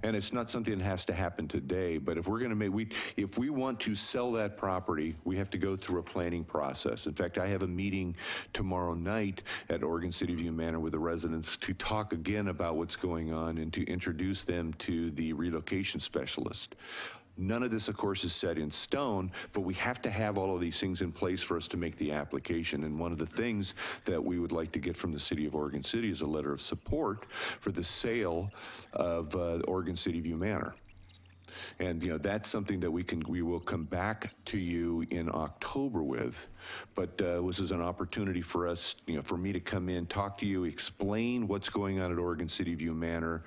And it's not something that has to happen today, but if we're going to if we want to sell that property, we have to go through a planning process. In fact, I have a meeting tomorrow night at Oregon City View Manor with the residents to talk again about what's going on and to introduce them to the relocation specialist. None of this, of course, is set in stone, but we have to have all of these things in place for us to make the application. And one of the things that we would like to get from the city of Oregon City is a letter of support for the sale of Oregon City View Manor. And that's something that we will come back to you in October with. But this is an opportunity for us, for me to come in, talk to you, explain what's going on at Oregon City View Manor,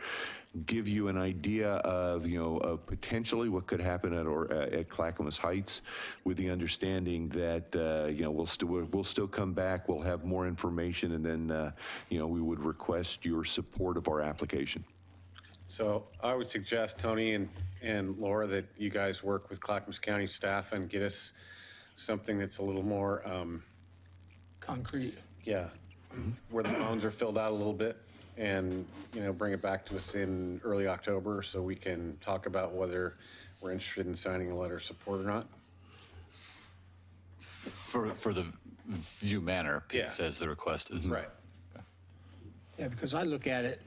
give you an idea of of potentially what could happen at Clackamas Heights, with the understanding that we'll still come back, we'll have more information, and then we would request your support of our application. So I would suggest, Tony and Laura, that you guys work with Clackamas County staff and get us something that's a little more concrete. Yeah, where the bones are filled out a little bit, and bring it back to us in early October so we can talk about whether we're interested in signing a letter of support or not. For the View Manor piece, as the request is. Right. Yeah, because I look at it,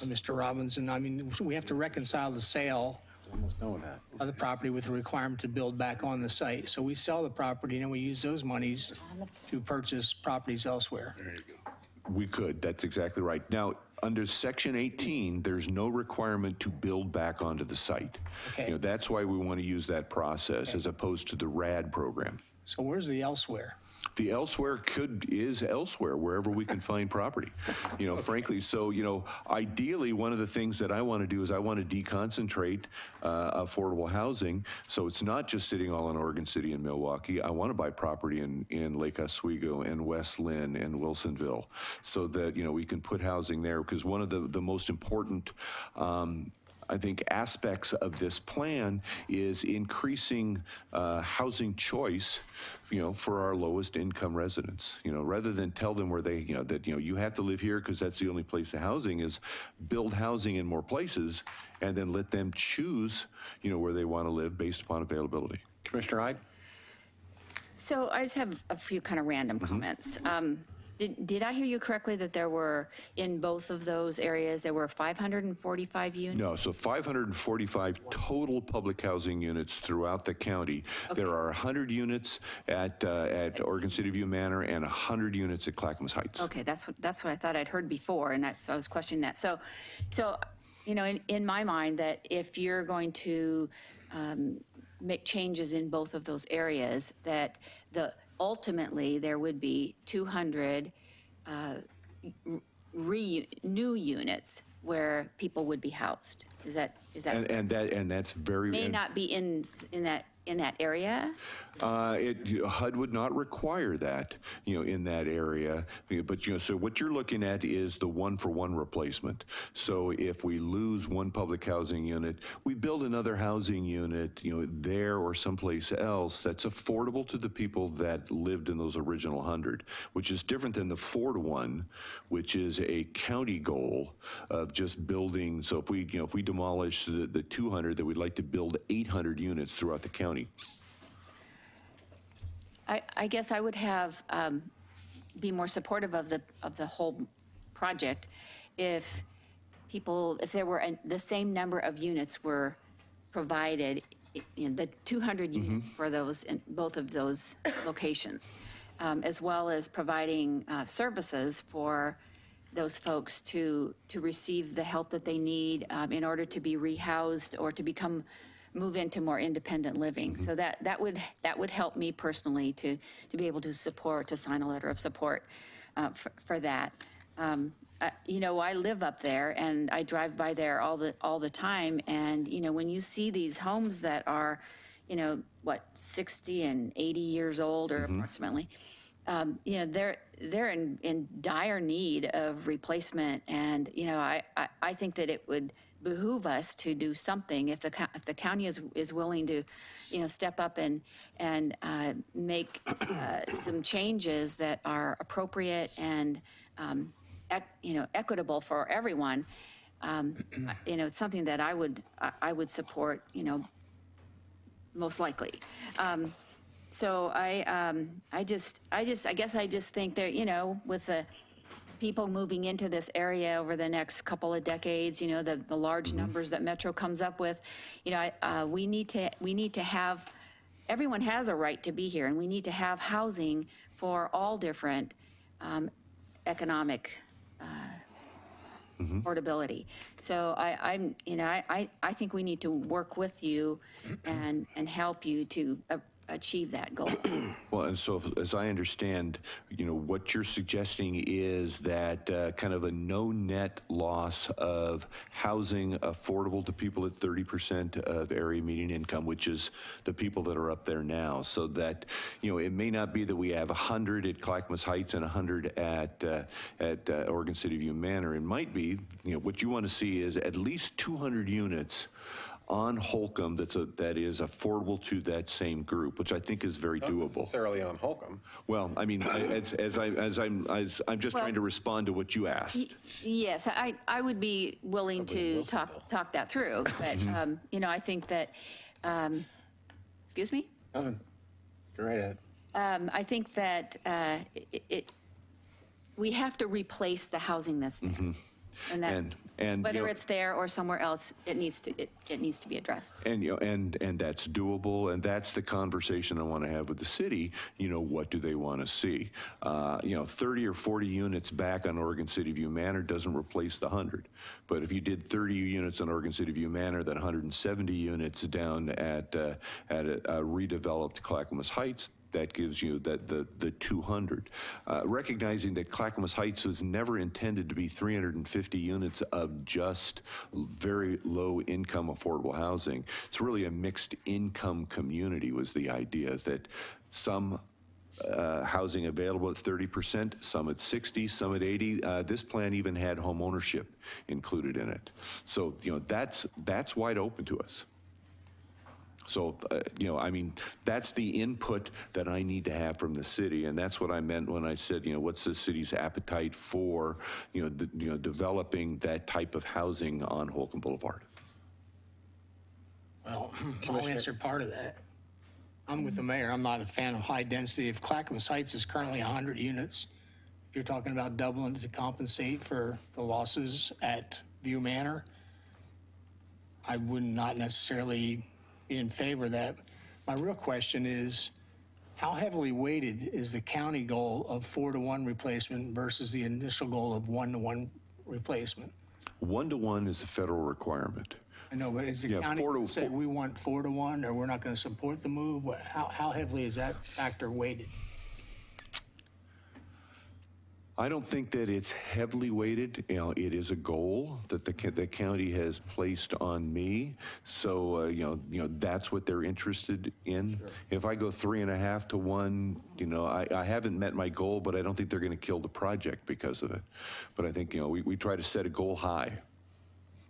Mr. Robinson, I mean, we have to reconcile the sale of the property with the requirement to build back on the site. So we sell the property and we use those monies to purchase properties elsewhere. There you go. We could, that's exactly right. Now, under Section 18, there's no requirement to build back onto the site. Okay. That's why we want to use that process as opposed to the RAD program. So where's the elsewhere? The elsewhere is elsewhere, wherever we can find property, frankly. So, ideally, one of the things that I want to do is I want to deconcentrate affordable housing. So it's not just sitting all in Oregon City and Milwaukee. I want to buy property in Lake Oswego and West Lynn and Wilsonville so that, we can put housing there, because one of the most important I think aspects of this plan is increasing housing choice, for our lowest income residents. Rather than tell them where they, that you have to live here because that's the only place of housing, is build housing in more places and then let them choose, where they want to live based upon availability. Commissioner Hyde? So I just have a few kind of random comments. Did I hear you correctly that there were, in both of those areas, there were 545 units? No, so 545 total public housing units throughout the county. Okay. There are 100 units at Oregon City View Manor and 100 units at Clackamas Heights. Okay, that's what I thought I'd heard before, and so I was questioning that. So in my mind, that if you're going to make changes in both of those areas, that ultimately there would be 200 new units where people would be housed. Is that and that's very may not be in that area? HUD would not require that, in that area. But, so what you're looking at is the one-for-one replacement. So if we lose one public housing unit, we build another housing unit, there or someplace else that's affordable to the people that lived in those original 100, which is different than the 4-to-1, which is a county goal of just building. So if we demolish the 200, that we'd like to build 800 units throughout the county. I guess I would have be more supportive of the whole project if there were the same number of units were provided, the 200 units for those in both of those locations, as well as providing services for those folks to receive the help that they need in order to be rehoused or to move into more independent living. So that would help me personally to be able to sign a letter of support for that. I live up there and I drive by there all the time. And, when you see these homes that are, 60 and 80 years old or approximately, they're in dire need of replacement. And, I think that it would behoove us to do something if the county is willing to, step up and make some changes that are appropriate and, equitable for everyone. It's something that I would support, most likely. So I guess I just think that, with the people moving into this area over the next couple of decades, the large numbers that Metro comes up with, we need to have, everyone has a right to be here, and we need to have housing for all different economic affordability. So I think we need to work with you and help you to achieve that goal. Well, and so as I understand, what you're suggesting is that kind of a no net loss of housing affordable to people at 30% of area median income, which is the people that are up there now. So that, it may not be that we have 100 at Clackamas Heights and 100 at Oregon City View Manor. It might be, what you want to see is at least 200 units on Holcomb that is affordable to that same group, which I think is very doable. Not necessarily on Holcomb. Well, I mean, I'm just trying to respond to what you asked. Yes, I would be willing to talk that through, but I think that. Excuse me? Nothing. Go right ahead. I think that we have to replace the housing that's there. And that, and whether it's there or somewhere else, it needs to be addressed. And and that's doable, and that's the conversation I want to have with the city. What do they want to see? 30 or 40 units back on Oregon City View Manor doesn't replace the 100. But if you did 30 units on Oregon City View Manor, then 170 units down at a redeveloped Clackamas Heights, that gives you the 200. Recognizing that Clackamas Heights was never intended to be 350 units of just very low income affordable housing. It's really a mixed income community was the idea, that some housing available at 30%, some at 60, some at 80. This plan even had home ownership included in it. So, that's wide open to us. So, that's the input that I need to have from the city, and that's what I meant when I said, what's the city's appetite for, developing that type of housing on Holcomb Boulevard? Well, I'll answer part of that. I'm with the mayor. I'm not a fan of high density. If Clackamas Heights is currently 100 units, if you're talking about doubling to compensate for the losses at View Manor, I would not necessarily in favor of that. My real question is, how heavily weighted is the county goal of 4-to-1 replacement versus the initial goal of 1-to-1 replacement? 1-to-1 is the federal requirement. I know, but is the county say we want 4-to-1 or we're not going to support the move? How heavily is that factor weighted? I don't think that it's heavily weighted. It is a goal that the county has placed on me. So, that's what they're interested in. Sure. If I go 3.5 to 1, I haven't met my goal, but I don't think they're going to kill the project because of it. But I think, we try to set a goal high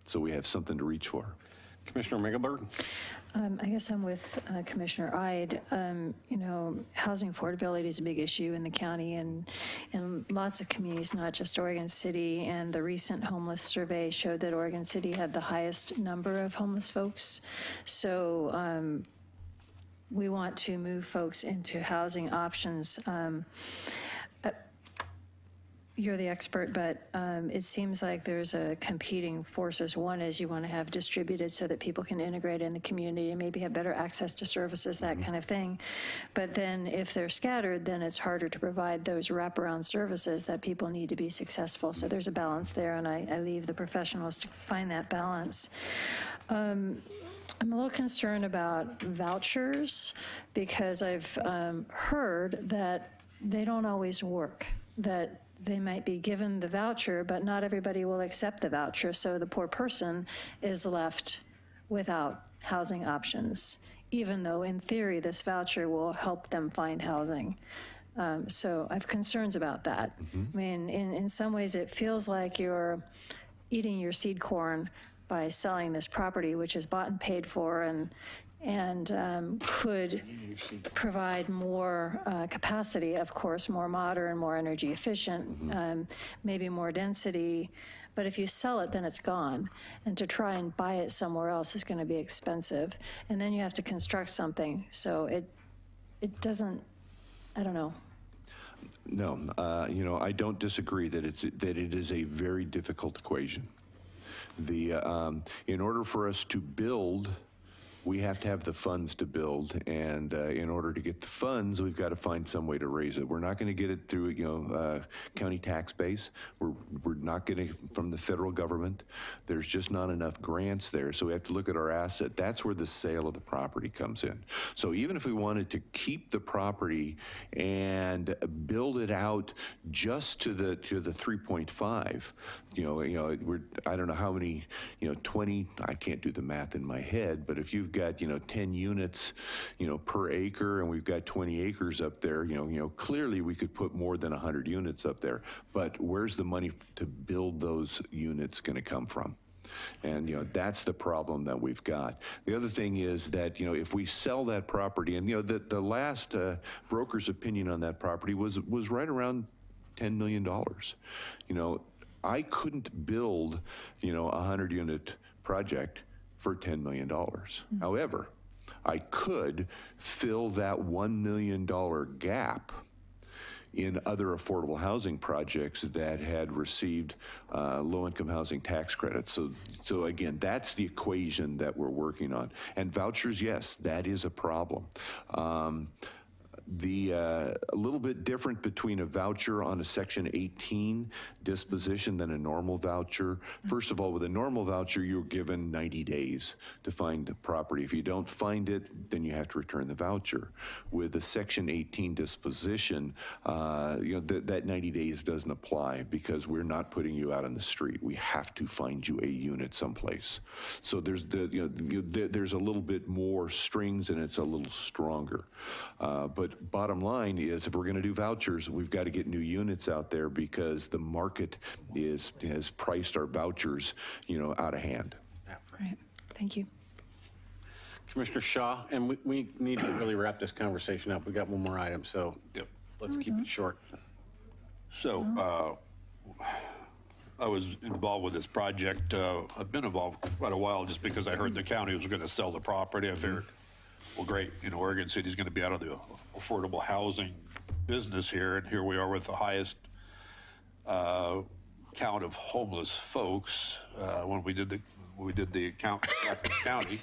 so we have something to reach for. Commissioner Mickelberg? I guess I'm with Commissioner Ide. Housing affordability is a big issue in the county and in lots of communities, not just Oregon City. And the recent homeless survey showed that Oregon City had the highest number of homeless folks. So we want to move folks into housing options. you're the expert, but it seems like there's a competing forces. One is you want to have distributed so that people can integrate in the community and maybe have better access to services, that kind of thing. But then if they're scattered, then it's harder to provide those wraparound services that people need to be successful. So there's a balance there, and I leave the professionals to find that balance. I'm a little concerned about vouchers because I've heard that they don't always work, that they might be given the voucher, but not everybody will accept the voucher. So the poor person is left without housing options, even though in theory this voucher will help them find housing. So I have concerns about that. I mean, in some ways it feels like you're eating your seed corn by selling this property, which is bought and paid for and could provide more capacity, of course, more modern, more energy efficient, maybe more density. But if you sell it, then it's gone. And to try and buy it somewhere else is going to be expensive. And then you have to construct something. So it doesn't, I don't know. No, you know, I don't disagree that it is a very difficult equation. In order for us to build, we have to have the funds to build, and in order to get the funds, we've got to find some way to raise it. We're not going to get it through, you know, county tax base. We're not getting it from the federal government. There's just not enough grants there, so we have to look at our asset. That's where the sale of the property comes in. So even if we wanted to keep the property and build it out just to the 3.5, I don't know how many, 20. I can't do the math in my head, but if you've got 10 units per acre and we've got 20 acres up there, clearly we could put more than 100 units up there, but where's the money to build those units going to come from? And that's the problem that we've got. The other thing is that if we sell that property, and the last broker's opinion on that property was right around $10 million. I couldn't build a 100-unit project for $10 million. However, I could fill that $1 million gap in other affordable housing projects that had received low-income housing tax credits. So again, that's the equation that we're working on. And vouchers, yes, that is a problem. A little bit different between a voucher on a Section 18 disposition than a normal voucher. First of all, with a normal voucher, you're given 90 days to find the property. If you don't find it, then you have to return the voucher. With a Section 18 disposition, that 90 days doesn't apply because we're not putting you out on the street. We have to find you a unit someplace. So there's there's a little bit more strings and it's a little stronger. But bottom line is, if we're going to do vouchers, we've got to get new units out there because the market has priced our vouchers, out of hand. Right. Thank you. Commissioner Shaw, and we need to really wrap this conversation up. We got one more item, so let's keep it short. So I was involved with this project. I've been involved quite a while just because I heard the county was going to sell the property. I figured, well, great, Oregon City's going to be out of the affordable housing business here, and here we are with the highest count of homeless folks. When we did the count in Clackamas County,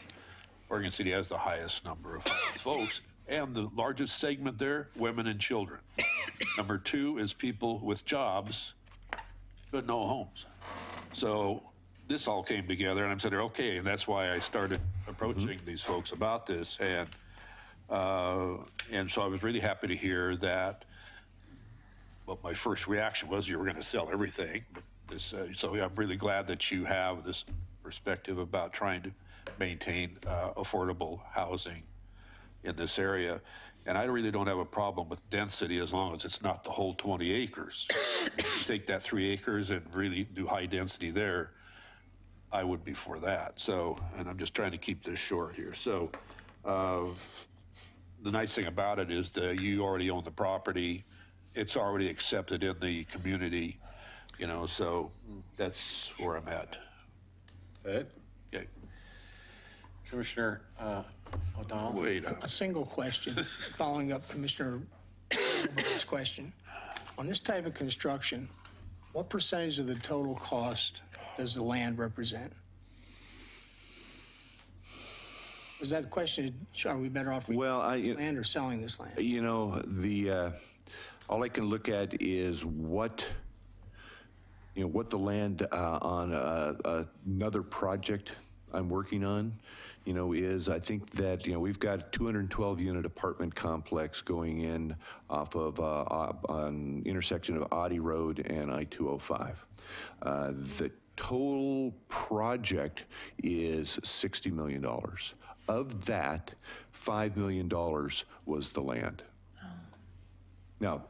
Oregon City has the highest number of homeless folks, and the largest segment there, women and children. Number two is people with jobs, but no homes. So this all came together, and I said, okay, and that's why I started approaching these folks about this, and so I was really happy to hear that. Well, my first reaction was you were going to sell everything. But so I'm really glad that you have this perspective about trying to maintain affordable housing in this area. And I really don't have a problem with density as long as it's not the whole 20 acres. If you take that 3 acres and really do high density there, I would be for that. So, and I'm just trying to keep this short here. So the nice thing about it is that you already own the property. It's already accepted in the community, so that's where I'm at. Good. Okay. Commissioner O'Donnell? Wait. A single question, following up Commissioner Robert's question. On this type of construction, What percentage of the total cost does the land represent? Was that the question? Are we better off Well, this land or selling this land? You know, all I can look at is what the land on another project I'm working on, is. I think that, we've got a 212 unit apartment complex going in off of on intersection of Oddie Road and I-205. The total project is $60 million. Of that, $5 million was the land. Now,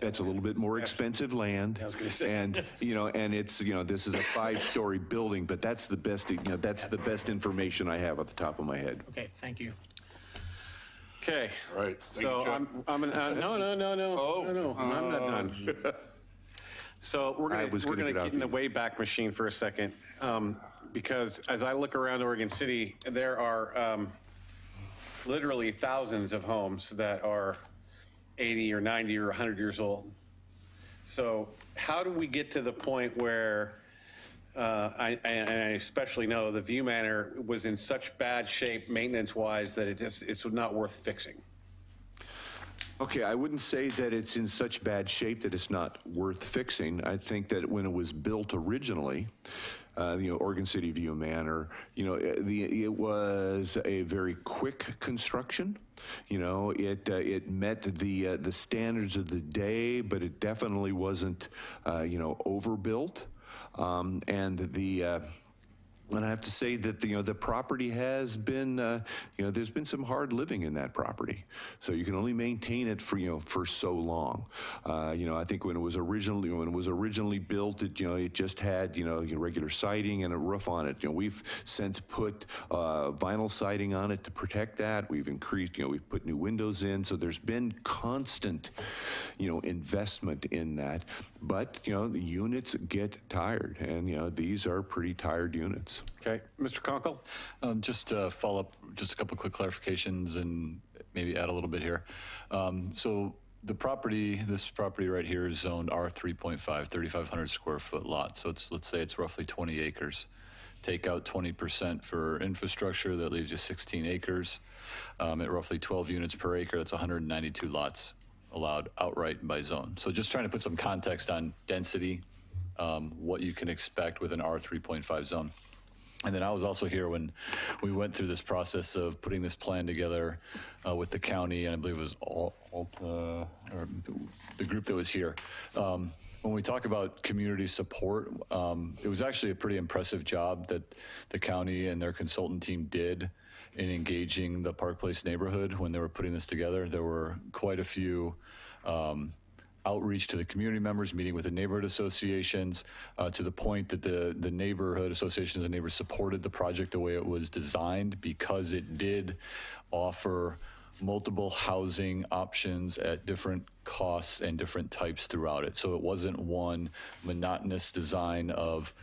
that's a little bit more expensive land. I was gonna say. And, and it's, this is a 5-story building, but that's the best, that's the best information I have at the top of my head. Okay, thank you. Okay. All right. Thank So you, Chuck. I'm not done. So we're I was gonna gonna get get off in the these. Wayback Machine for a second, because as I look around Oregon City, there are literally thousands of homes that are 80 or 90 or 100 years old. So how do we get to the point where, I especially know the View Manor was in such bad shape maintenance-wise that it's not worth fixing? Okay, I wouldn't say that it's in such bad shape that it's not worth fixing. I think that when it was built originally, Oregon City View Manor, it was a very quick construction. It met the standards of the day, but it definitely wasn't, overbuilt. And I have to say that the property has been, there's been some hard living in that property. So you can only maintain it for so long. I think when it was originally built, it just had your regular siding and a roof on it. We've since put vinyl siding on it to protect that. We've increased, we've put new windows in. So there's been constant, investment in that. But the units get tired, and these are pretty tired units. Okay, Mr. Conkle? Just to follow up, just a couple quick clarifications and maybe add a little bit here. So this property right here is zoned R3.5, 3,500 square foot lot. So let's say it's roughly 20 acres. Take out 20% for infrastructure, that leaves you 16 acres. At roughly 12 units per acre, that's 192 lots allowed outright by zone. So just trying to put some context on density, what you can expect with an R3.5 zone. And then I was also here when we went through this process of putting this plan together with the county, and I believe it was or the group that was here. When we talk about community support, it was actually a pretty impressive job that the county and their consultant team did in engaging the Park Place neighborhood when they were putting this together. There were quite a few outreach to the community members, meeting with the neighborhood associations, to the point that the neighborhood associations and neighbors supported the project the way it was designed, because it did offer multiple housing options at different costs and different types throughout it. So it wasn't one monotonous design of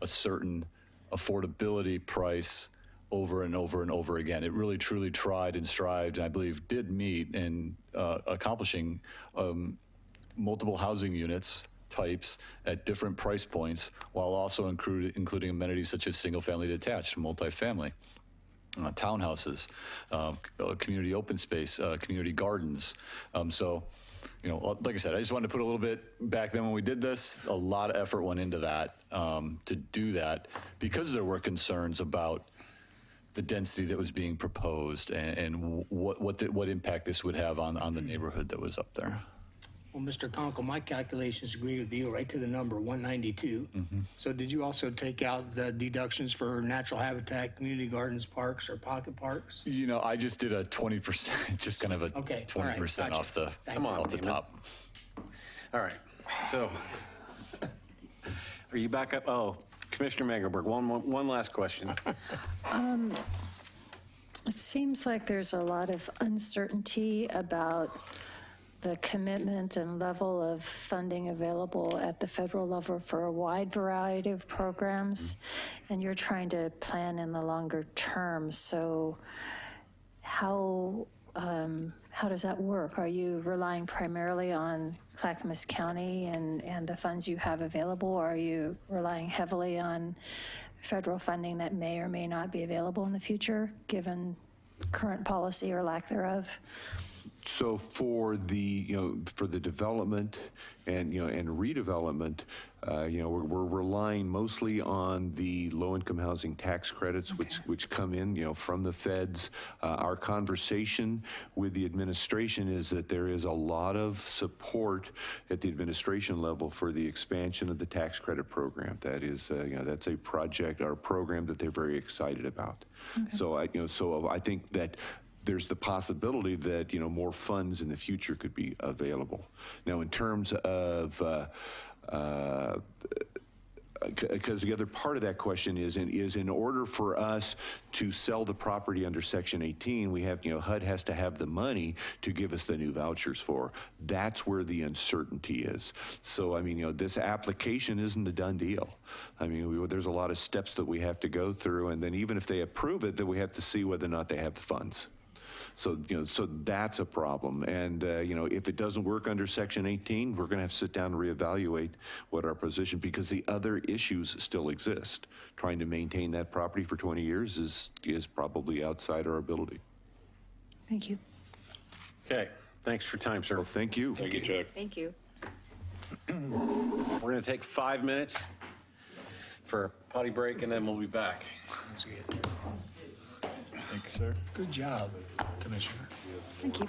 a certain affordability price over and over and over again. It really truly tried and strived, and I believe did meet in accomplishing multiple housing units types at different price points, while also including amenities such as single-family detached, multifamily, townhouses, community open space, community gardens. So, like I said, I just wanted to put a little bit back then when we did this, a lot of effort went into that, to do that, because there were concerns about the density that was being proposed and what impact this would have on the neighborhood that was up there. Well, Mr. Conkle, my calculations agree with you right to the number 192. So did you also take out the deductions for natural habitat, community gardens, parks, or pocket parks? I just did a 20%, just kind of a 20% off the top. All right, so are you back up? Oh, Commissioner Mangerberg, one last question. It seems like there's a lot of uncertainty about the commitment and level of funding available at the federal level for a wide variety of programs, and you're trying to plan in the longer term. So how how does that work? Are you relying primarily on Clackamas County and the funds you have available? Or are you relying heavily on federal funding that may or may not be available in the future, given current policy or lack thereof? So for the, for the development and, and redevelopment, we're relying mostly on the low-income housing tax credits, which come in, from the feds. Our conversation with the administration is that there is a lot of support at the administration level for the expansion of the tax credit program. That is, that's a project or a program that they're very excited about. Okay. So I think that there's the possibility that, more funds in the future could be available. Now, in terms of, because the other part of that question is in order for us to sell the property under Section 18, we have, HUD has to have the money to give us the new vouchers for. That's where the uncertainty is. So, I mean, this application isn't a done deal. I mean, there's a lot of steps that we have to go through, and then even if they approve it, then we have to see whether or not they have the funds. So, so that's a problem. And, if it doesn't work under Section 18, we're going to have to sit down and reevaluate what our position, because the other issues still exist. Trying to maintain that property for 20 years is probably outside our ability. Thank you. Okay. Thanks for your time, sir. Well, thank you. Thank you, Chuck. Thank you. We're going to take 5 minutes for a potty break, and then we'll be back. That's good. Thank you, sir. Good job, Commissioner. Thank you.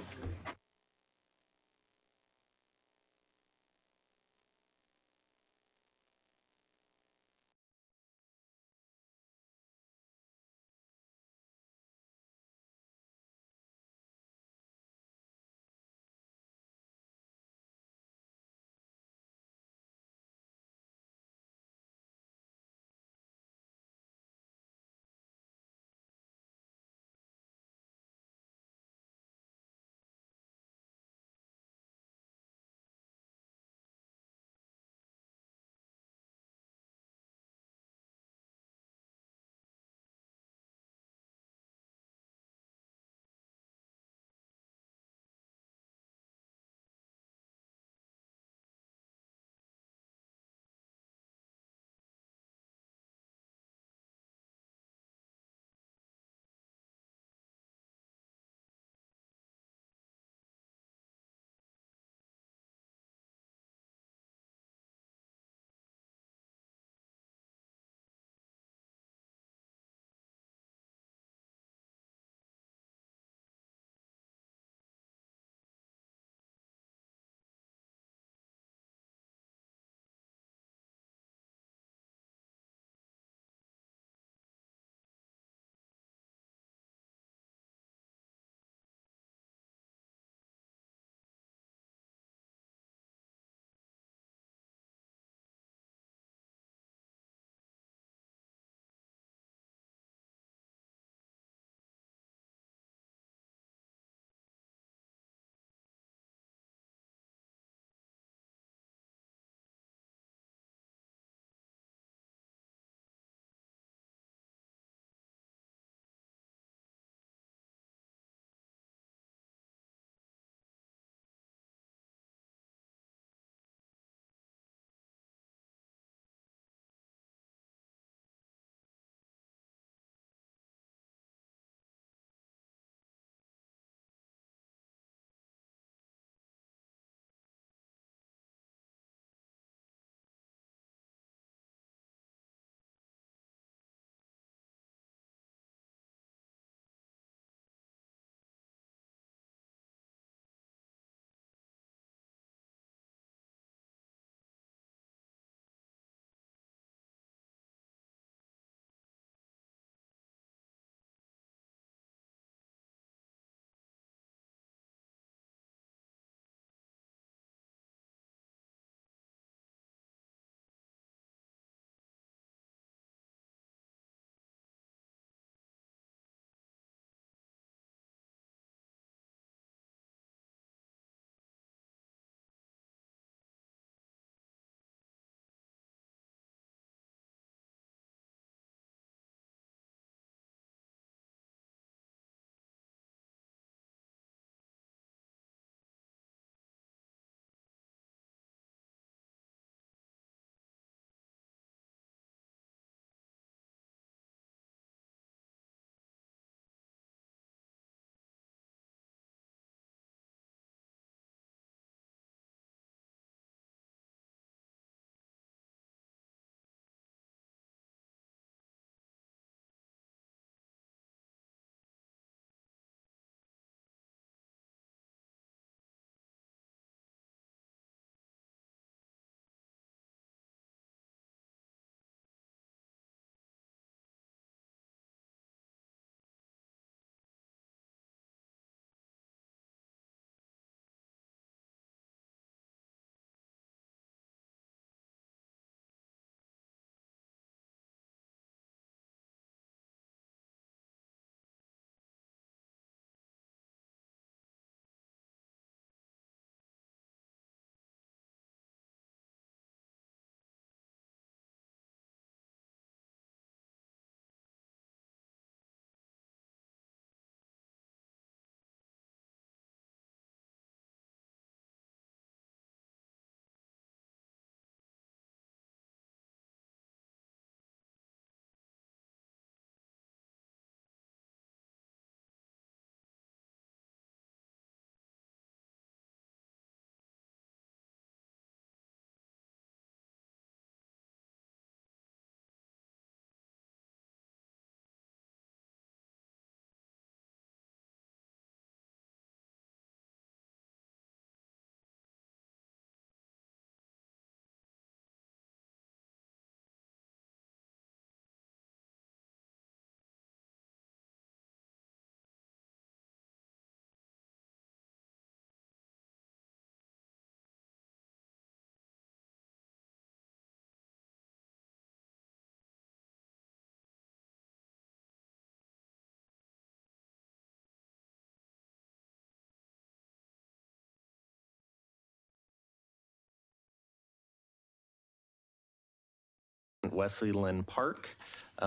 Wesley Lynn Park,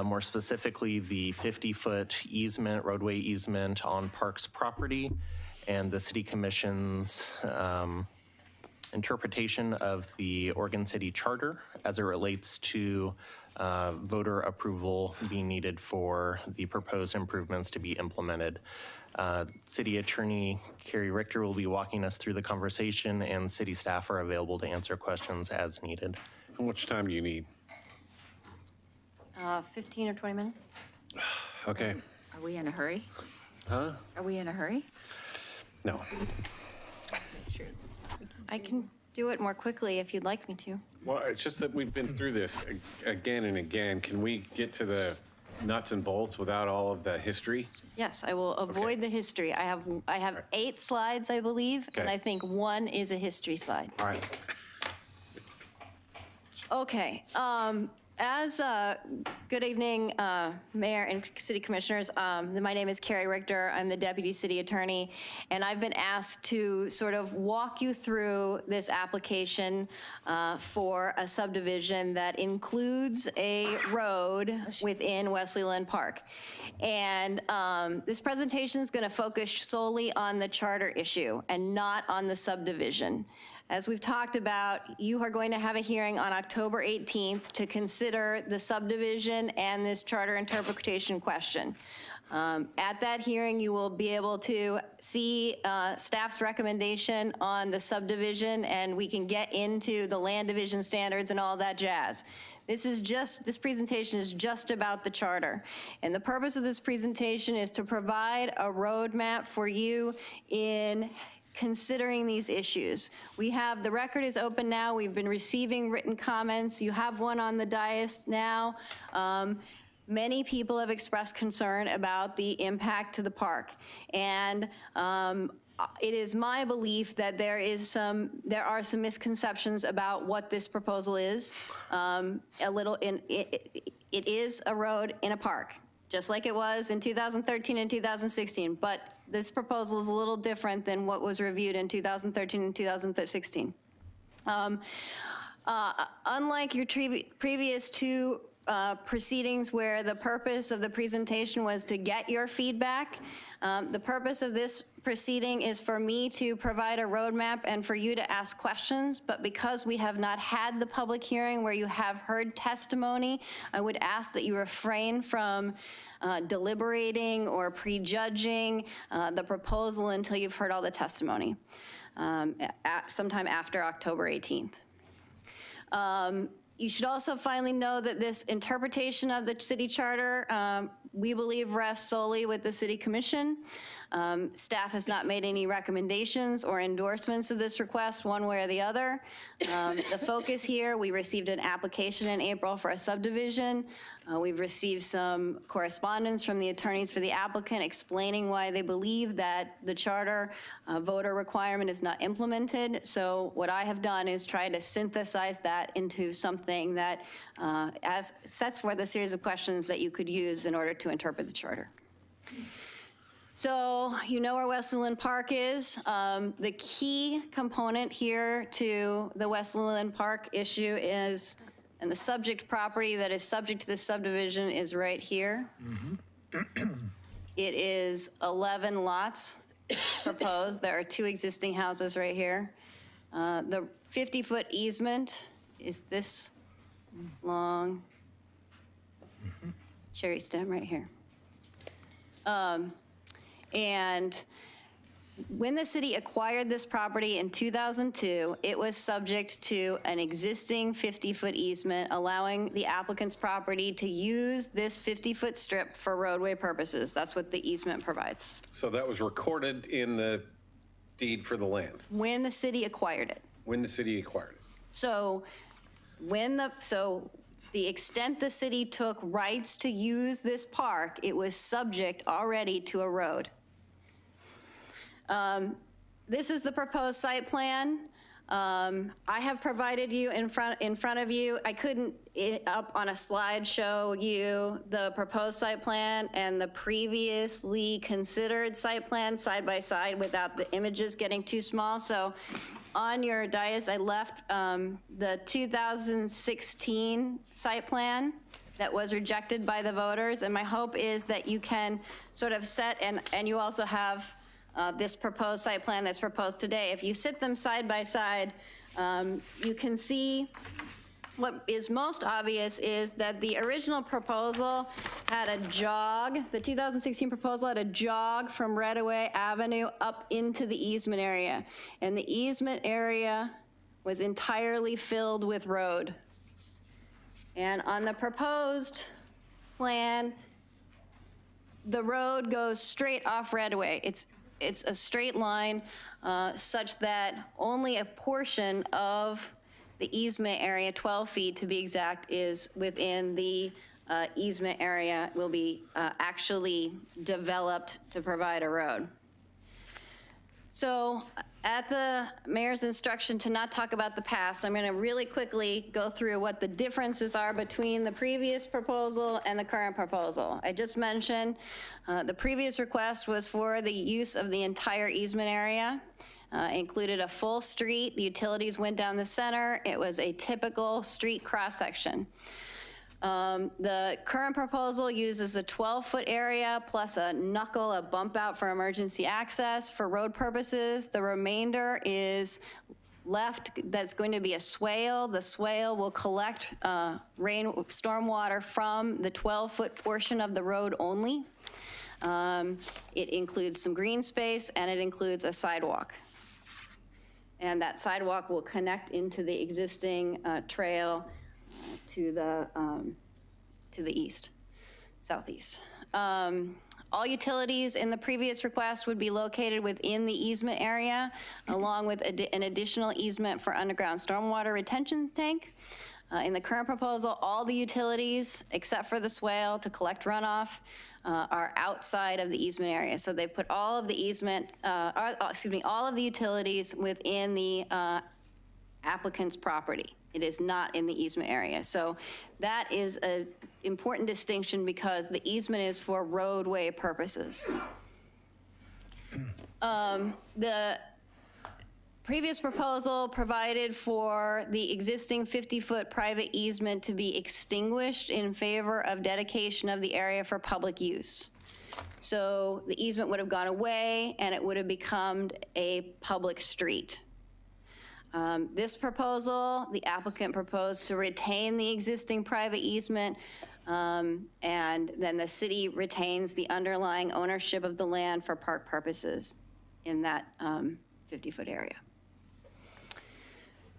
more specifically the 50-foot easement, roadway easement on Park's property, and the City Commission's interpretation of the Oregon City Charter as it relates to voter approval being needed for the proposed improvements to be implemented. City Attorney Carrie Richter will be walking us through the conversation, and city staff are available to answer questions as needed. How much time do you need? 15 or 20 minutes? Okay. Are we in a hurry? Huh? Are we in a hurry? No. I can do it more quickly if you'd like me to. Well, it's just that we've been through this again and again. Can we get to the nuts and bolts without all of the history? Yes, I will avoid the history. I have 8 slides, I believe, and Okay. I think 1 is a history slide. All right. Okay. Good evening, Mayor and City Commissioners. My name is Carrie Richter. I'm the Deputy City Attorney, and I've been asked to sort of walk you through this application for a subdivision that includes a road within Wesley Lynn Park. And this presentation is going to focus solely on the charter issue and not on the subdivision. As we've talked about, you are going to have a hearing on October 18th to consider the subdivision and this charter interpretation question. At that hearing, you will be able to see staff's recommendation on the subdivision, and we can get into the land division standards and all that jazz. This presentation is just about the charter. And the purpose of this presentation is to provide a roadmap for you in considering these issues. The record is open now. We've been receiving written comments. You have one on the dais now. Many people have expressed concern about the impact to the park. And it is my belief that there are some misconceptions about what this proposal is. It is a road in a park, just like it was in 2013 and 2016, but this proposal is a little different than what was reviewed in 2013 and 2016. Unlike your previous 2 proceedings where the purpose of the presentation was to get your feedback, the purpose of this proceeding is for me to provide a roadmap and for you to ask questions, but because we have not had the public hearing where you have heard testimony, I would ask that you refrain from deliberating or prejudging the proposal until you've heard all the testimony, sometime after October 18th. You should also finally know that this interpretation of the city charter, we believe, rests solely with the City Commission. Staff has not made any recommendations or endorsements of this request one way or the other. The focus here, we received an application in April for a subdivision. We've received some correspondence from the attorneys for the applicant explaining why they believe that the charter voter requirement is not implemented. So what I have done is try to synthesize that into something that sets forth a series of questions that you could use in order to interpret the charter. So you know where Wesley Lynn Park is. The key component here to the Wesley Lynn Park issue is, and the subject property that is subject to this subdivision is right here. It is 11 lots proposed. There are 2 existing houses right here. The 50-foot easement is this long cherry stem right here. And when the city acquired this property in 2002, it was subject to an existing 50-foot easement allowing the applicant's property to use this 50-foot strip for roadway purposes. That's what the easement provides. So that was recorded in the deed for the land? When the city acquired it. When the city acquired it. So the extent the city took rights to use this park, it was subject already to a road. This is the proposed site plan. I have provided you in front of you. I couldn't up on a slide show you the proposed site plan and the previously considered site plan side by side without the images getting too small. So On your dais, I left the 2016 site plan that was rejected by the voters, and my hope is that you can sort of set, and you also have this proposed site plan that's proposed today. If you sit them side by side, you can see what is most obvious is that the original proposal had a jog, the 2016 proposal had a jog from Redaway Avenue up into the easement area. And the easement area was entirely filled with road. And on the proposed plan, the road goes straight off Redaway. It's a straight line such that only a portion of the easement area, 12 feet to be exact, is within the easement area, will be actually developed to provide a road. So at the mayor's instruction to not talk about the past, I'm going to really quickly go through what the differences are between the previous proposal and the current proposal. I just mentioned the previous request was for the use of the entire easement area. Included a full street. The utilities went down the center. It was a typical street cross-section. The current proposal uses a 12-foot area plus a knuckle, a bump out for emergency access for road purposes. The remainder is left, that's going to be a swale. The swale will collect stormwater from the 12-foot portion of the road only. It includes some green space and it includes a sidewalk. And that sidewalk will connect into the existing trail to the east, southeast. All utilities in the previous request would be located within the easement area, along with an additional easement for underground stormwater retention tank. In the current proposal, all the utilities, except for the swale to collect runoff, are outside of the easement area. So they put all of the easement, all of the utilities within the applicant's property. It is not in the easement area. So that is an important distinction because the easement is for roadway purposes. The previous proposal provided for the existing 50-foot private easement to be extinguished in favor of dedication of the area for public use. So the easement would have gone away and it would have become a public street. This proposal, the applicant proposed to retain the existing private easement, and then the city retains the underlying ownership of the land for park purposes in that 50-foot area.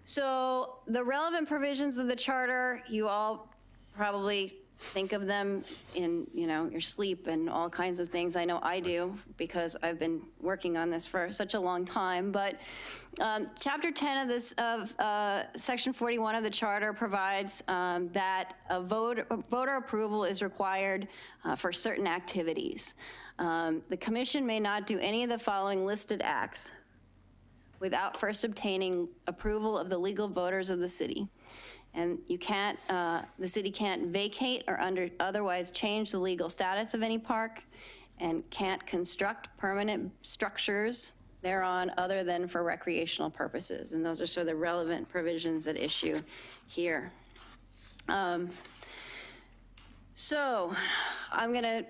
So the relevant provisions of the charter, you all probably think of them in, your sleep and all kinds of things. I know I do because I've been working on this for such a long time. But Chapter 10 of Section 41 of the charter provides that a voter approval is required for certain activities. The commission may not do any of the following listed acts without first obtaining approval of the legal voters of the city. And you can't, the city can't vacate or otherwise change the legal status of any park and can't construct permanent structures thereon other than for recreational purposes. And those are sort of the relevant provisions at issue here. So I'm gonna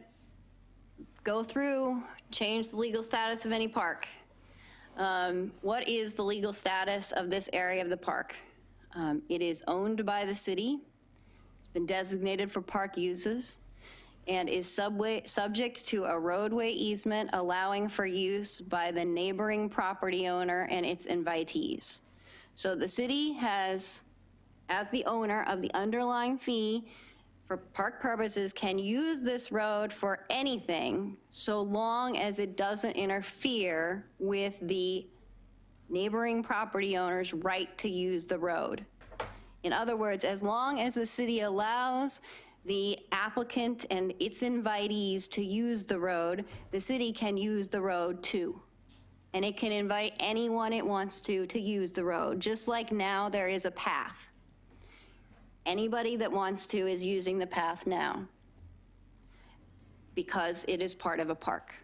go through, change the legal status of any park. What is the legal status of this area of the park? It is owned by the city. It's been designated for park uses and is subject to a roadway easement allowing for use by the neighboring property owner and its invitees. So the city has, as the owner of the underlying fee for park purposes, can use this road for anything so long as it doesn't interfere with the neighboring property owner's right to use the road. In other words, as long as the city allows the applicant and its invitees to use the road, the city can use the road too. And it can invite anyone it wants to use the road, just like now there is a path. Anybody that wants to is using the path now because it is part of a park.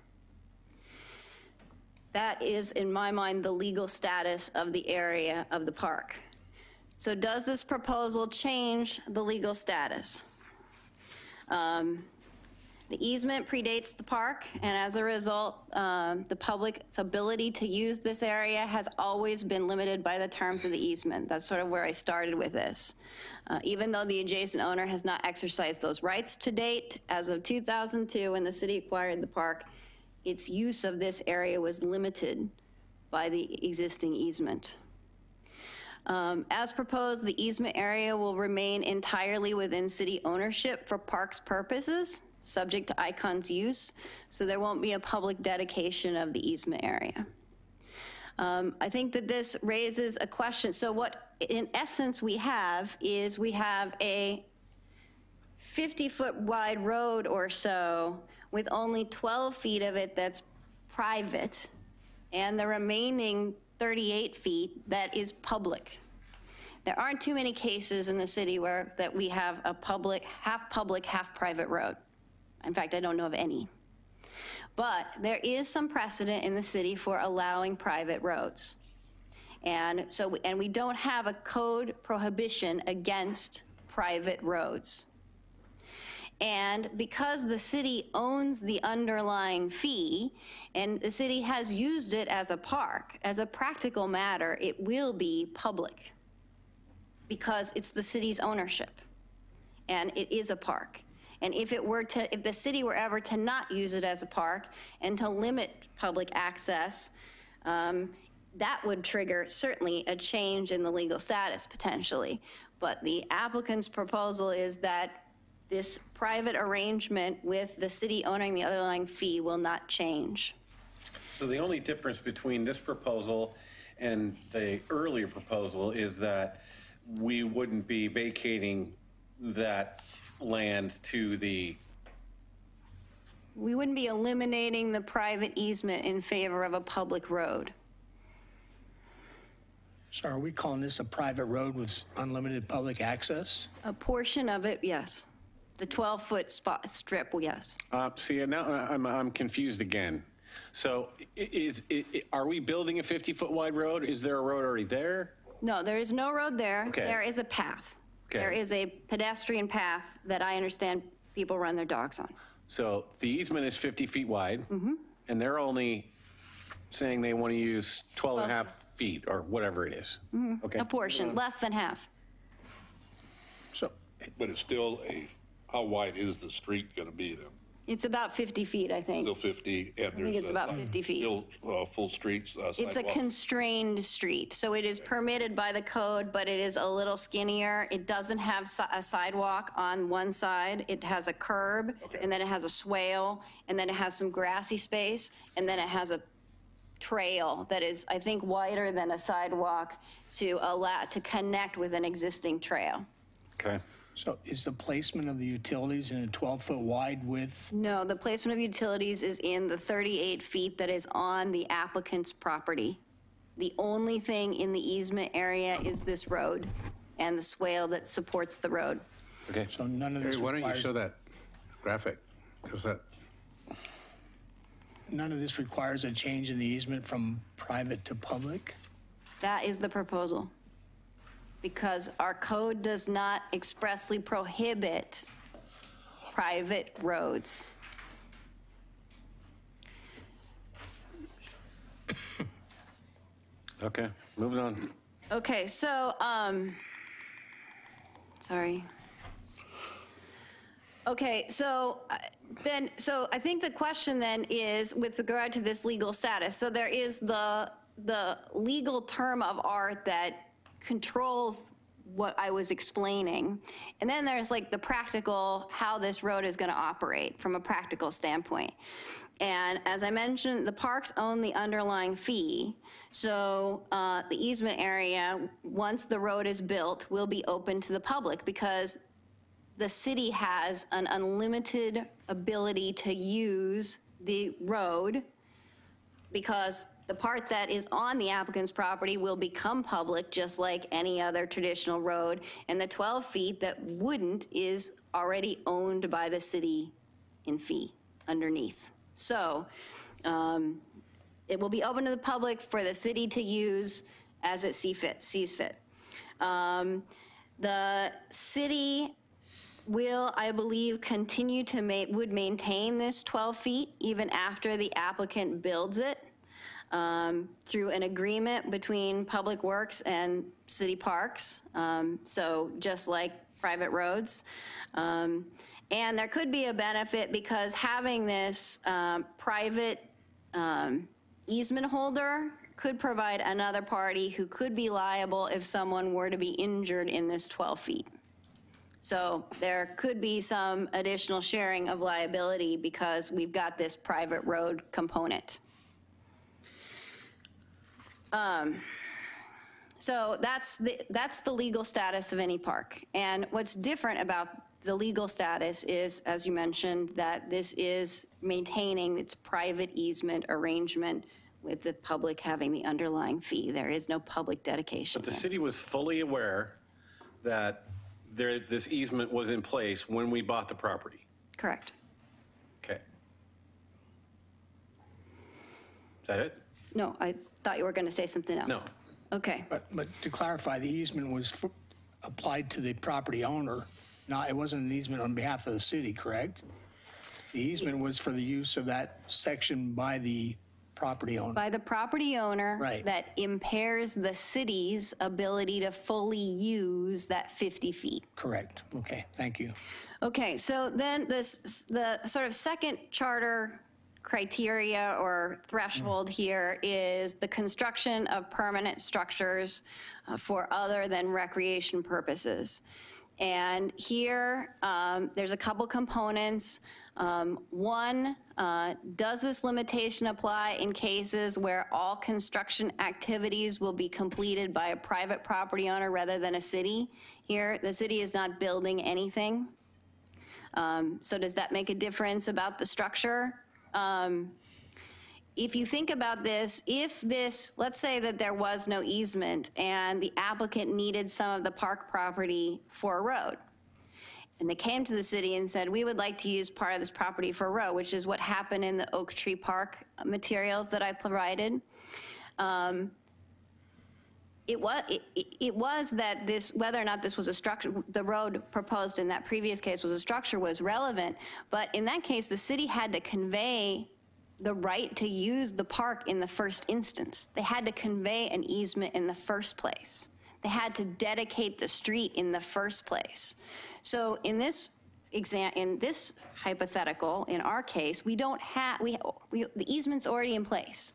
That is, in my mind, the legal status of the area of the park. So does this proposal change the legal status? The easement predates the park, and as a result, the public's ability to use this area has always been limited by the terms of the easement. That's sort of where I started with this. Even though the adjacent owner has not exercised those rights to date, as of 2002, when the city acquired the park, its use of this area was limited by the existing easement. As proposed, the easement area will remain entirely within city ownership for parks purposes, subject to Icon's use, so there won't be a public dedication of the easement area. I think that this raises a question. So what, in essence, we have is we have a 50-foot wide road or so with only 12 feet of it that's private, and the remaining 38 feet that is public. There aren't too many cases in the city where that we have a public, half private road. In fact, I don't know of any. But there is some precedent in the city for allowing private roads. And so, and we don't have a code prohibition against private roads. And because the city owns the underlying fee, and the city has used it as a park, as a practical matter, it will be public because it's the city's ownership, and it is a park. And if the city were ever to not use it as a park and to limit public access, that would trigger certainly a change in the legal status potentially. But the applicant's proposal is that this private arrangement with the city owning the underlying fee will not change. So the only difference between this proposal and the earlier proposal is that we wouldn't be vacating that land to the... We wouldn't be eliminating the private easement in favor of a public road. So are we calling this a private road with unlimited public access? A portion of it, yes. The 12-foot strip, yes. See, now I'm confused again. So are we building a 50-foot wide road? Is there a road already there? No, there is no road there. Okay. There is a path. Okay. There is a pedestrian path that I understand people run their dogs on. So the easement is 50 feet wide, and they're only saying they want to use 12 and a half feet or whatever it is. Okay. A portion, less than half. So, but it's still how wide is the street going to be then? It's about 50 feet, I think. Still 50, and I think it's about 50 feet. Still full streets, It's a sidewalk? constrained street, so it is permitted by the code, but it is a little skinnier. It doesn't have a sidewalk on one side. It has a curb, and then it has a swale, and then it has some grassy space, and then it has a trail that is, I think, wider than a sidewalk to connect with an existing trail. Okay. So is the placement of the utilities in a 12-foot wide width? No, the placement of utilities is in the 38 feet that is on the applicant's property. The only thing in the easement area is this road and the swale that supports the road. Okay. So none of this Why don't you requires, show that graphic? Because none of this requires a change in the easement from private to public? That is the proposal. Because our code does not expressly prohibit private roads. Okay, moving on. Okay, so, sorry. Okay, so so I think the question then is with regard to this legal status. So there is the legal term of art that controls what I was explaining. And then there's like the practical, how this road is going to operate from a practical standpoint. And as I mentioned, the parks own the underlying fee. So the easement area, once the road is built, will be open to the public because the city has an unlimited ability to use the road because the part that is on the applicant's property will become public just like any other traditional road, and the 12 feet that wouldn't is already owned by the city in fee underneath. So it will be open to the public for the city to use as it sees fit. The city will, I believe, continue to would maintain this 12 feet even after the applicant builds it through an agreement between Public Works and City Parks. So just like private roads. And there could be a benefit because having this private easement holder could provide another party who could be liable if someone were to be injured in this 12 feet. So there could be some additional sharing of liability because we've got this private road component. So that's the legal status of any park. And what's different about the legal status is, as you mentioned, that this is maintaining its private easement arrangement with the public having the underlying fee. There is no public dedication. But the city was fully aware that this easement was in place when we bought the property. Correct. Okay. Is that it? No, I thought you were going to say something else. No. Okay. But to clarify, the easement was applied to the property owner. It wasn't an easement on behalf of the city, correct? The easement was for the use of that section by the property owner. By the property owner. Right. That impairs the city's ability to fully use that 50 feet. Correct. Okay, thank you. Okay, so then the sort of second charter criteria or threshold here is the construction of permanent structures for other than recreation purposes. And here, there's a couple components. One, does this limitation apply in cases where all construction activities will be completed by a private property owner rather than a city? Here, the city is not building anything. So does that make a difference about the structure? If you think about this, let's say that there was no easement and the applicant needed some of the park property for a road. And they came to the city and said, we would like to use part of this property for a road, which is what happened in the Oak Tree Park materials that I provided. It was that whether or not this was a structure, the road proposed in that previous case was a structure, was relevant. But in that case, the city had to convey the right to use the park in the first instance. They had to convey an easement in the first place. They had to dedicate the street in the first place. So in this hypothetical, in our case, we don't have, the easement's already in place.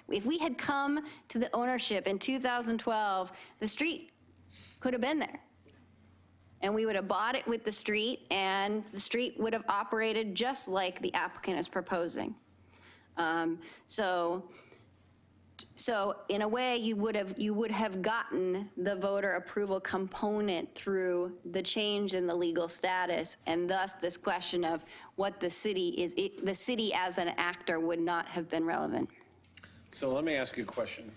If we had come to the ownership in 2012, the street could have been there. And we would have bought it with the street, and the street would have operated just like the applicant is proposing. So in a way, you would have gotten the voter approval component through the change in the legal status, and thus this question of what the city is, the city as an actor would not have been relevant. So let me ask you a question.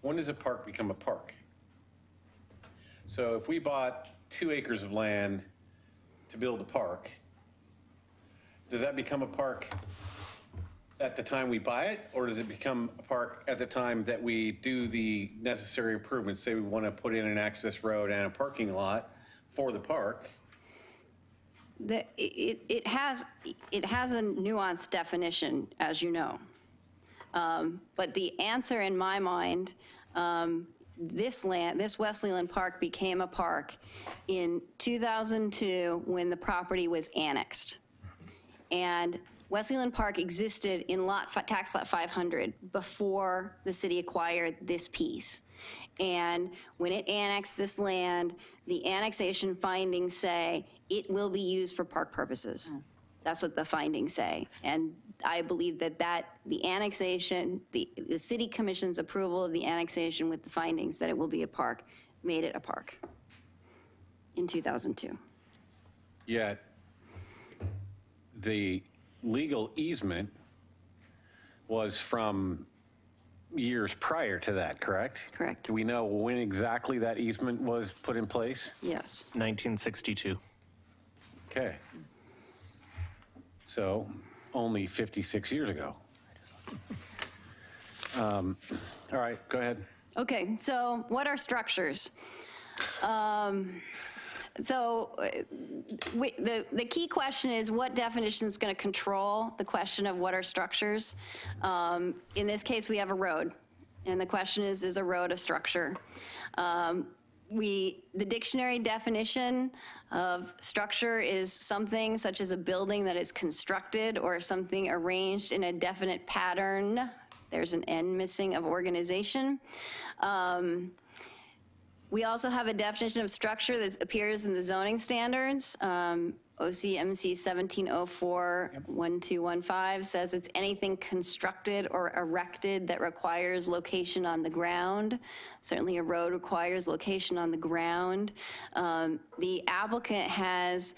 When does a park become a park? So if we bought 2 acres of land to build a park, does that become a park at the time we buy it, or does it become a park at the time that we do the necessary improvements? Say we want to put in an access road and a parking lot for the park. It has a nuanced definition, as you know. But the answer in my mind, this Wesleyland Park became a park in 2002 when the property was annexed. And Wesleyland Park existed in tax lot 500 before the city acquired this piece. And when it annexed this land, the annexation findings say it will be used for park purposes. That's what the findings say. And I believe that the annexation, the city commission's approval of the annexation with the findings that it will be a park, made it a park in 2002. Yet the legal easement was from years prior to that, correct? Correct. Do we know when exactly that easement was put in place? Yes. 1962. Okay. So only 56 years ago. All right, go ahead. Okay, so what are structures? The key question is what definition is going to control the question of what are structures? In this case, we have a road, and the question is a road a structure? The dictionary definition of structure is something such as a building that is constructed or something arranged in a definite pattern. There's an N missing of organization. We also have a definition of structure that appears in the zoning standards. OCMC 1704-1215 says it's anything constructed or erected that requires location on the ground. Certainly a road requires location on the ground. The applicant has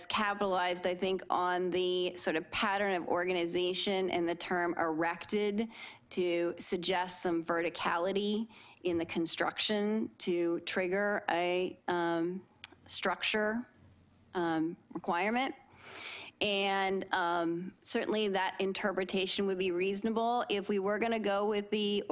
capitalized, I think, on the sort of pattern of organization and the term erected to suggest some verticality in the construction to trigger a structure requirement. And certainly that interpretation would be reasonable. If we were going to go with the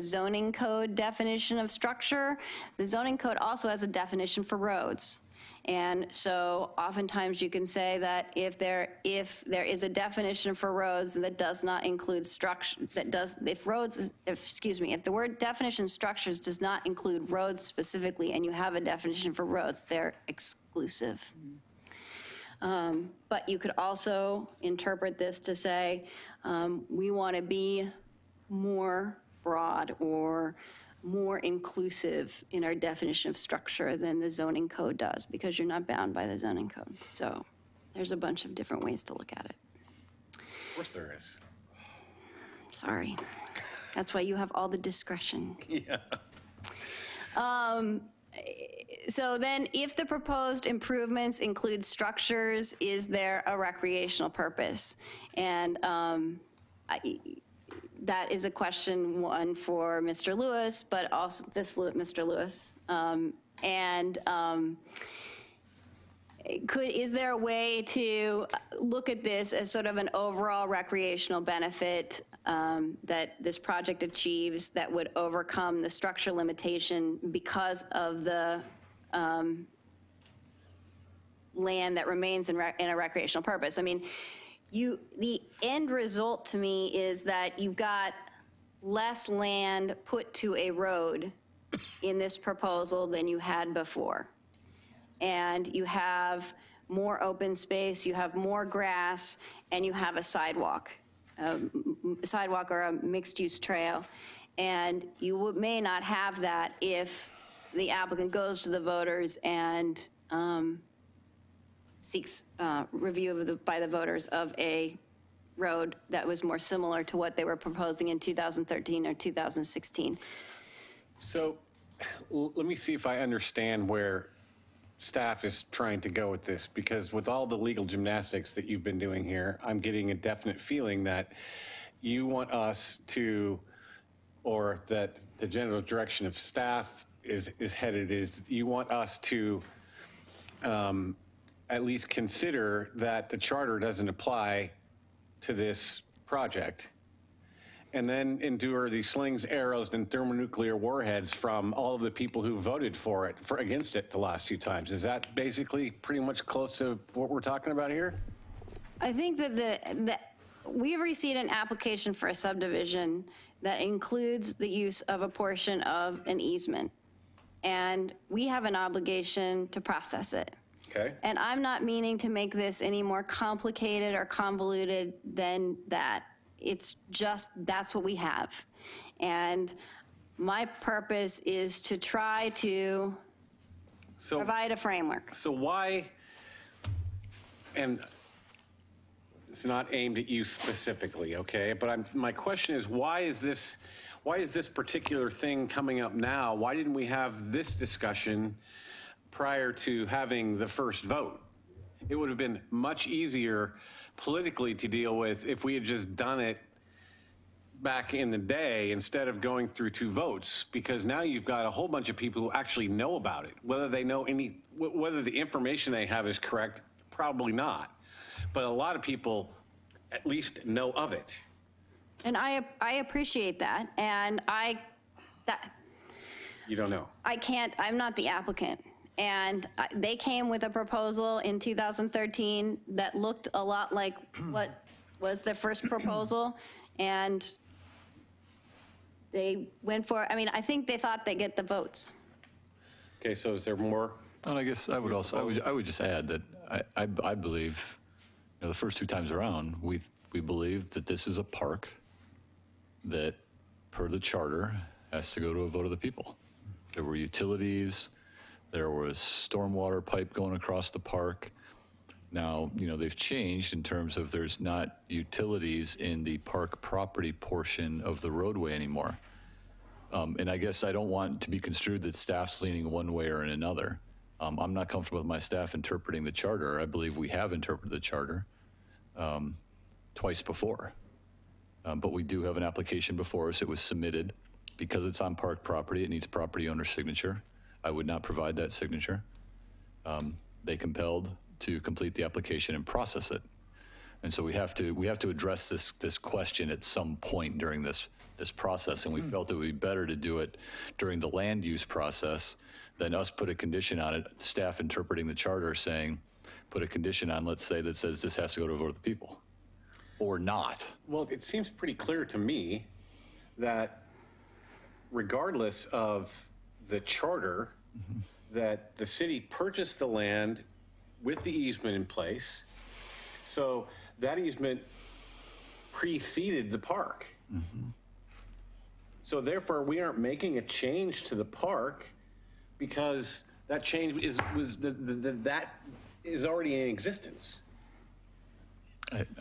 zoning code definition of structure, the zoning code also has a definition for roads. And so oftentimes you can say that if there is a definition for roads that does not include structure, if the word definition structures does not include roads specifically and you have a definition for roads, they're exclusive. But you could also interpret this to say we want to be more broad or more inclusive in our definition of structure than the zoning code does, because you're not bound by the zoning code. So there's a bunch of different ways to look at it. Of course there is. Sorry. That's why you have all the discretion. Yeah. So then if the proposed improvements include structures, is there a recreational purpose? And that is a question, one, for Mr. Lewis, but also Mr. Lewis. Is there a way to look at this as sort of an overall recreational benefit that this project achieves that would overcome the structure limitation because of the land that remains in a recreational purpose? I mean, the end result to me is that you've got less land put to a road in this proposal than you had before. And you have more open space, you have more grass, and you have a sidewalk or a mixed-use trail. And you may not have that if the applicant goes to the voters and seeks review by the voters of a road that was more similar to what they were proposing in 2013 or 2016. So let me see if I understand where staff is trying to go with this, because with all the legal gymnastics that you've been doing here, I'm getting a definite feeling that you want us to, or that the general direction of staff is headed is you want us to at least consider that the charter doesn't apply to this project, and then endure the slings, arrows, and thermonuclear warheads from all of the people who voted against it the last few times. Is that basically pretty much close to what we're talking about here? I think that we've received an application for a subdivision that includes the use of a portion of an easement, and we have an obligation to process it. Okay. And I'm not meaning to make this any more complicated or convoluted than that. It's just, that's what we have. And my purpose is to try to provide a framework. So why, and it's not aimed at you specifically, okay? But my question is, why is this particular thing coming up now? Why didn't we have this discussion prior to having the first vote? It would have been much easier politically to deal with if we had just done it back in the day instead of going through two votes, because now you've got a whole bunch of people who actually know about it. Whether they know whether the information they have is correct, probably not. But a lot of people at least know of it. And I appreciate that, and You don't know. I'm not the applicant. And they came with a proposal in 2013 that looked a lot like what was their first proposal, and they went for, I mean, I think they thought they'd get the votes. Okay, so is there more? And I guess I would also, I would just add that I believe, you know, the first two times around, we believe that this is a park that, per the charter, has to go to a vote of the people. There were utilities, there was stormwater pipe going across the park. Now, you know, they've changed in terms of there's not utilities in the park property portion of the roadway anymore. And I guess I don't want to be construed that staff's leaning one way or in another. I'm not comfortable with my staff interpreting the charter. I believe we have interpreted the charter twice before. But we do have an application before us. It was submitted. Because it's on park property, it needs property owner's signature. I would not provide that signature. They compelled to complete the application and process it. And so we have to address this question at some point during this process, and we felt it would be better to do it during the land use process than us put a condition on it, staff interpreting the charter saying, put a condition on, let's say, that says this has to go to a vote of the people, or not. Well, it seems pretty clear to me that regardless of the charter, that the city purchased the land with the easement in place. So that easement preceded the park. So therefore, we aren't making a change to the park because that change that is already in existence.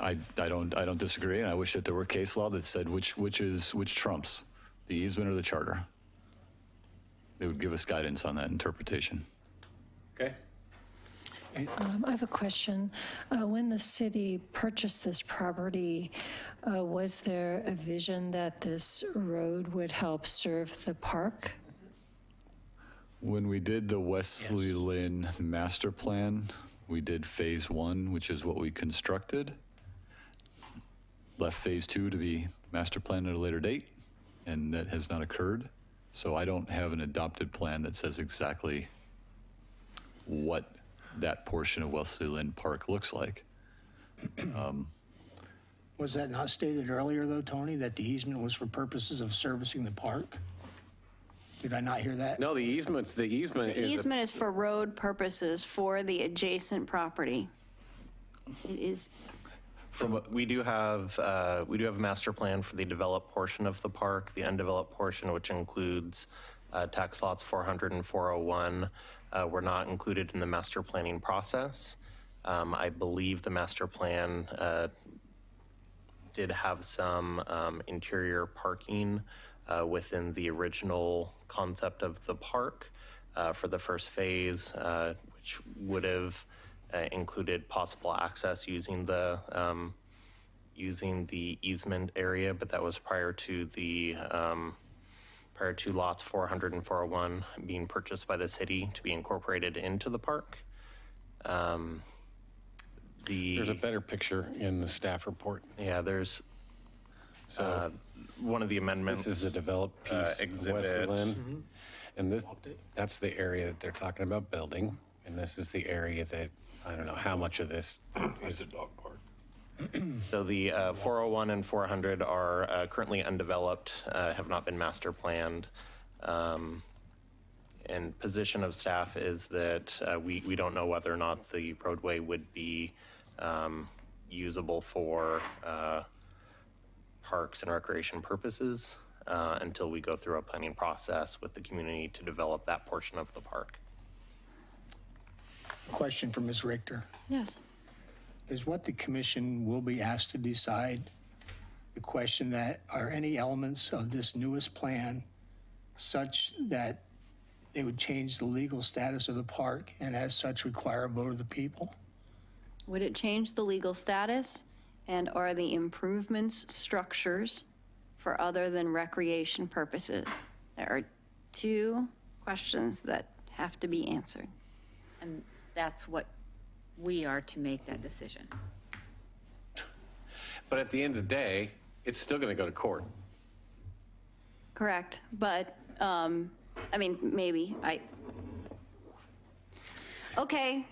I don't disagree, and I wish that there were case law that said which trumps, the easement or the charter. They would give us guidance on that interpretation. Okay. I have a question. When the city purchased this property, was there a vision that this road would help serve the park? When we did the Wesley Lynn master plan, we did phase 1, which is what we constructed. Left phase 2 to be master plan at a later date, and that has not occurred. So I don't have an adopted plan that says exactly what that portion of Wesley Lynn Park looks like. Was that not stated earlier, though, Tony, that the easement was for purposes of servicing the park? Did I not hear that? No, the easement is. The easement is for road purposes for the adjacent property. It is. We do have a master plan for the developed portion of the park. The undeveloped portion, which includes tax lots 400 and 401, were not included in the master planning process. I believe the master plan did have some interior parking within the original concept of the park for the first phase, which would have included possible access using the easement area, but that was prior to lots 400 and 401 being purchased by the city to be incorporated into the park. There's a better picture in the staff report. Yeah, there's one of the amendments. This is the developed piece of Wesley Lynn. And that's the area that they're talking about building. And this is the area that, I don't know how much of this is a dog park. So the 401 and 400 are currently undeveloped, have not been master planned. And position of staff is that we don't know whether or not the roadway would be usable for parks and recreation purposes until we go through a planning process with the community to develop that portion of the park. Question for Ms. Richter. Yes. Is what the commission will be asked to decide the question that are any elements of this newest plan such that they would change the legal status of the park and as such require a vote of the people? Would it change the legal status? And are the improvements structures for other than recreation purposes? There are two questions that have to be answered. And that's what we are to make that decision. But at the end of the day, it's still going to go to court. Correct, but, I mean, maybe, okay,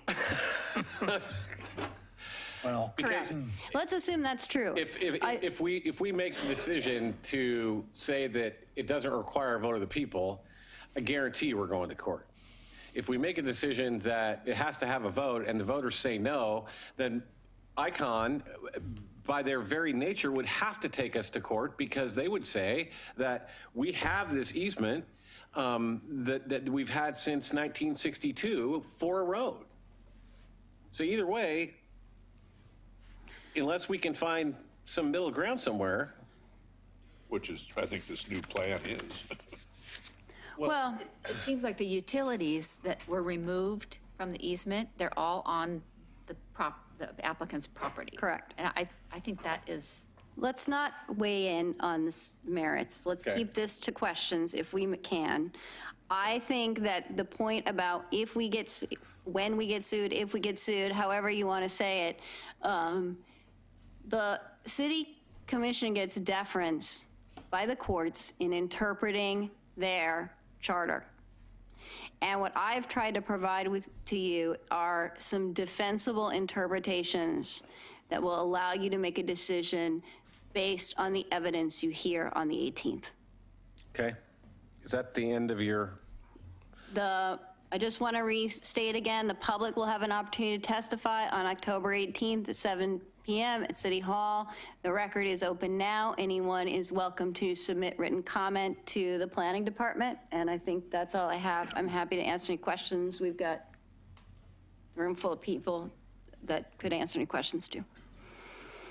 Well, correct. Let's assume that's true. If we make the decision to say that it doesn't require a vote of the people, I guarantee we're going to court. If we make a decision that it has to have a vote and the voters say no, then ICON, by their very nature, would have to take us to court because they would say that we have this easement that we've had since 1962 for a road. So either way, unless we can find some middle ground somewhere. Which is, I think this new plan is. Well, It seems like the utilities that were removed from the easement, they're all on the applicant's property. Correct. And I think that is, let's not weigh in on the merits. Let's Okay. keep this to questions if we can. I think that the point about if we get, when we get sued, if we get sued, however you want to say it, the city commission gets deference by the courts in interpreting their charter. And what I've tried to provide to you are some defensible interpretations that will allow you to make a decision based on the evidence you hear on the 18th. Okay. Is that the end of your? I just want to restate again, the public will have an opportunity to testify on October 18th at 7 p.m. at City Hall. The record is open now. Anyone is welcome to submit written comment to the planning department. And I think that's all I have. I'm happy to answer any questions. We've got a room full of people that could answer any questions too.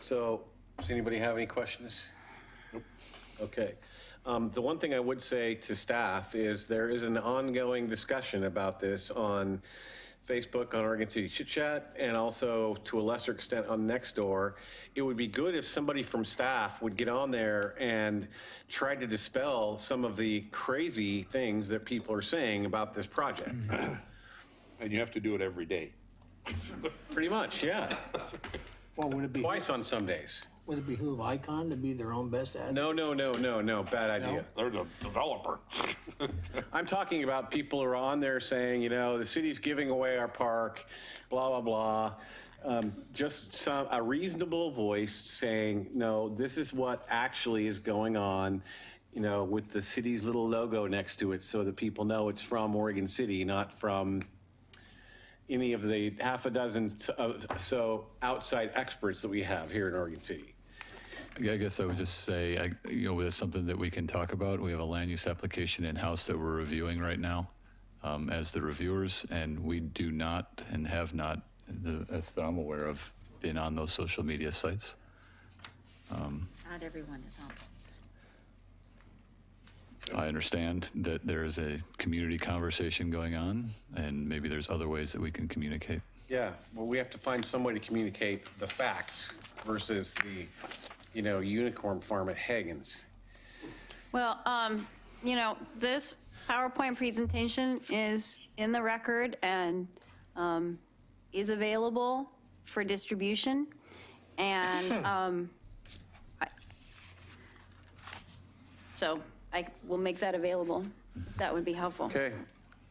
So, does anybody have any questions? Nope. Okay. The one thing I would say to staff is there is an ongoing discussion about this on Facebook, on Oregon City Chit Chat, and also to a lesser extent on Nextdoor. It would be good if somebody from staff would get on there and try to dispel some of the crazy things that people are saying about this project. And you have to do it every day. Pretty much, yeah. well, would it be Twice on some days. would it behoove ICON to be their own best advocate? No, bad idea. They're the developer. I'm talking about people who are on there saying, you know, the city's giving away our park, blah, blah, blah. Just a reasonable voice saying, no, this is what actually is going on, you know, with the city's little logo next to it so that people know it's from Oregon City, not from any of the half a dozen so outside experts that we have here in Oregon City. I guess I would just say, you know, it's something that we can talk about. We have a land use application in-house that we're reviewing right now as the reviewers, and we do not and have not, as that I'm aware of, been on those social media sites. not everyone is on those. I understand that there is a community conversation going on, and maybe there's other ways that we can communicate. Yeah, well, we have to find some way to communicate the facts versus the, you know, unicorn farm at Hagen's. Well, you know, this PowerPoint presentation is in the record and is available for distribution. And so I will make that available. That would be helpful. Okay,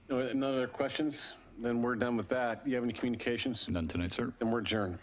no other questions? Then we're done with that. Do you have any communications? None tonight, sir. Then we're adjourned.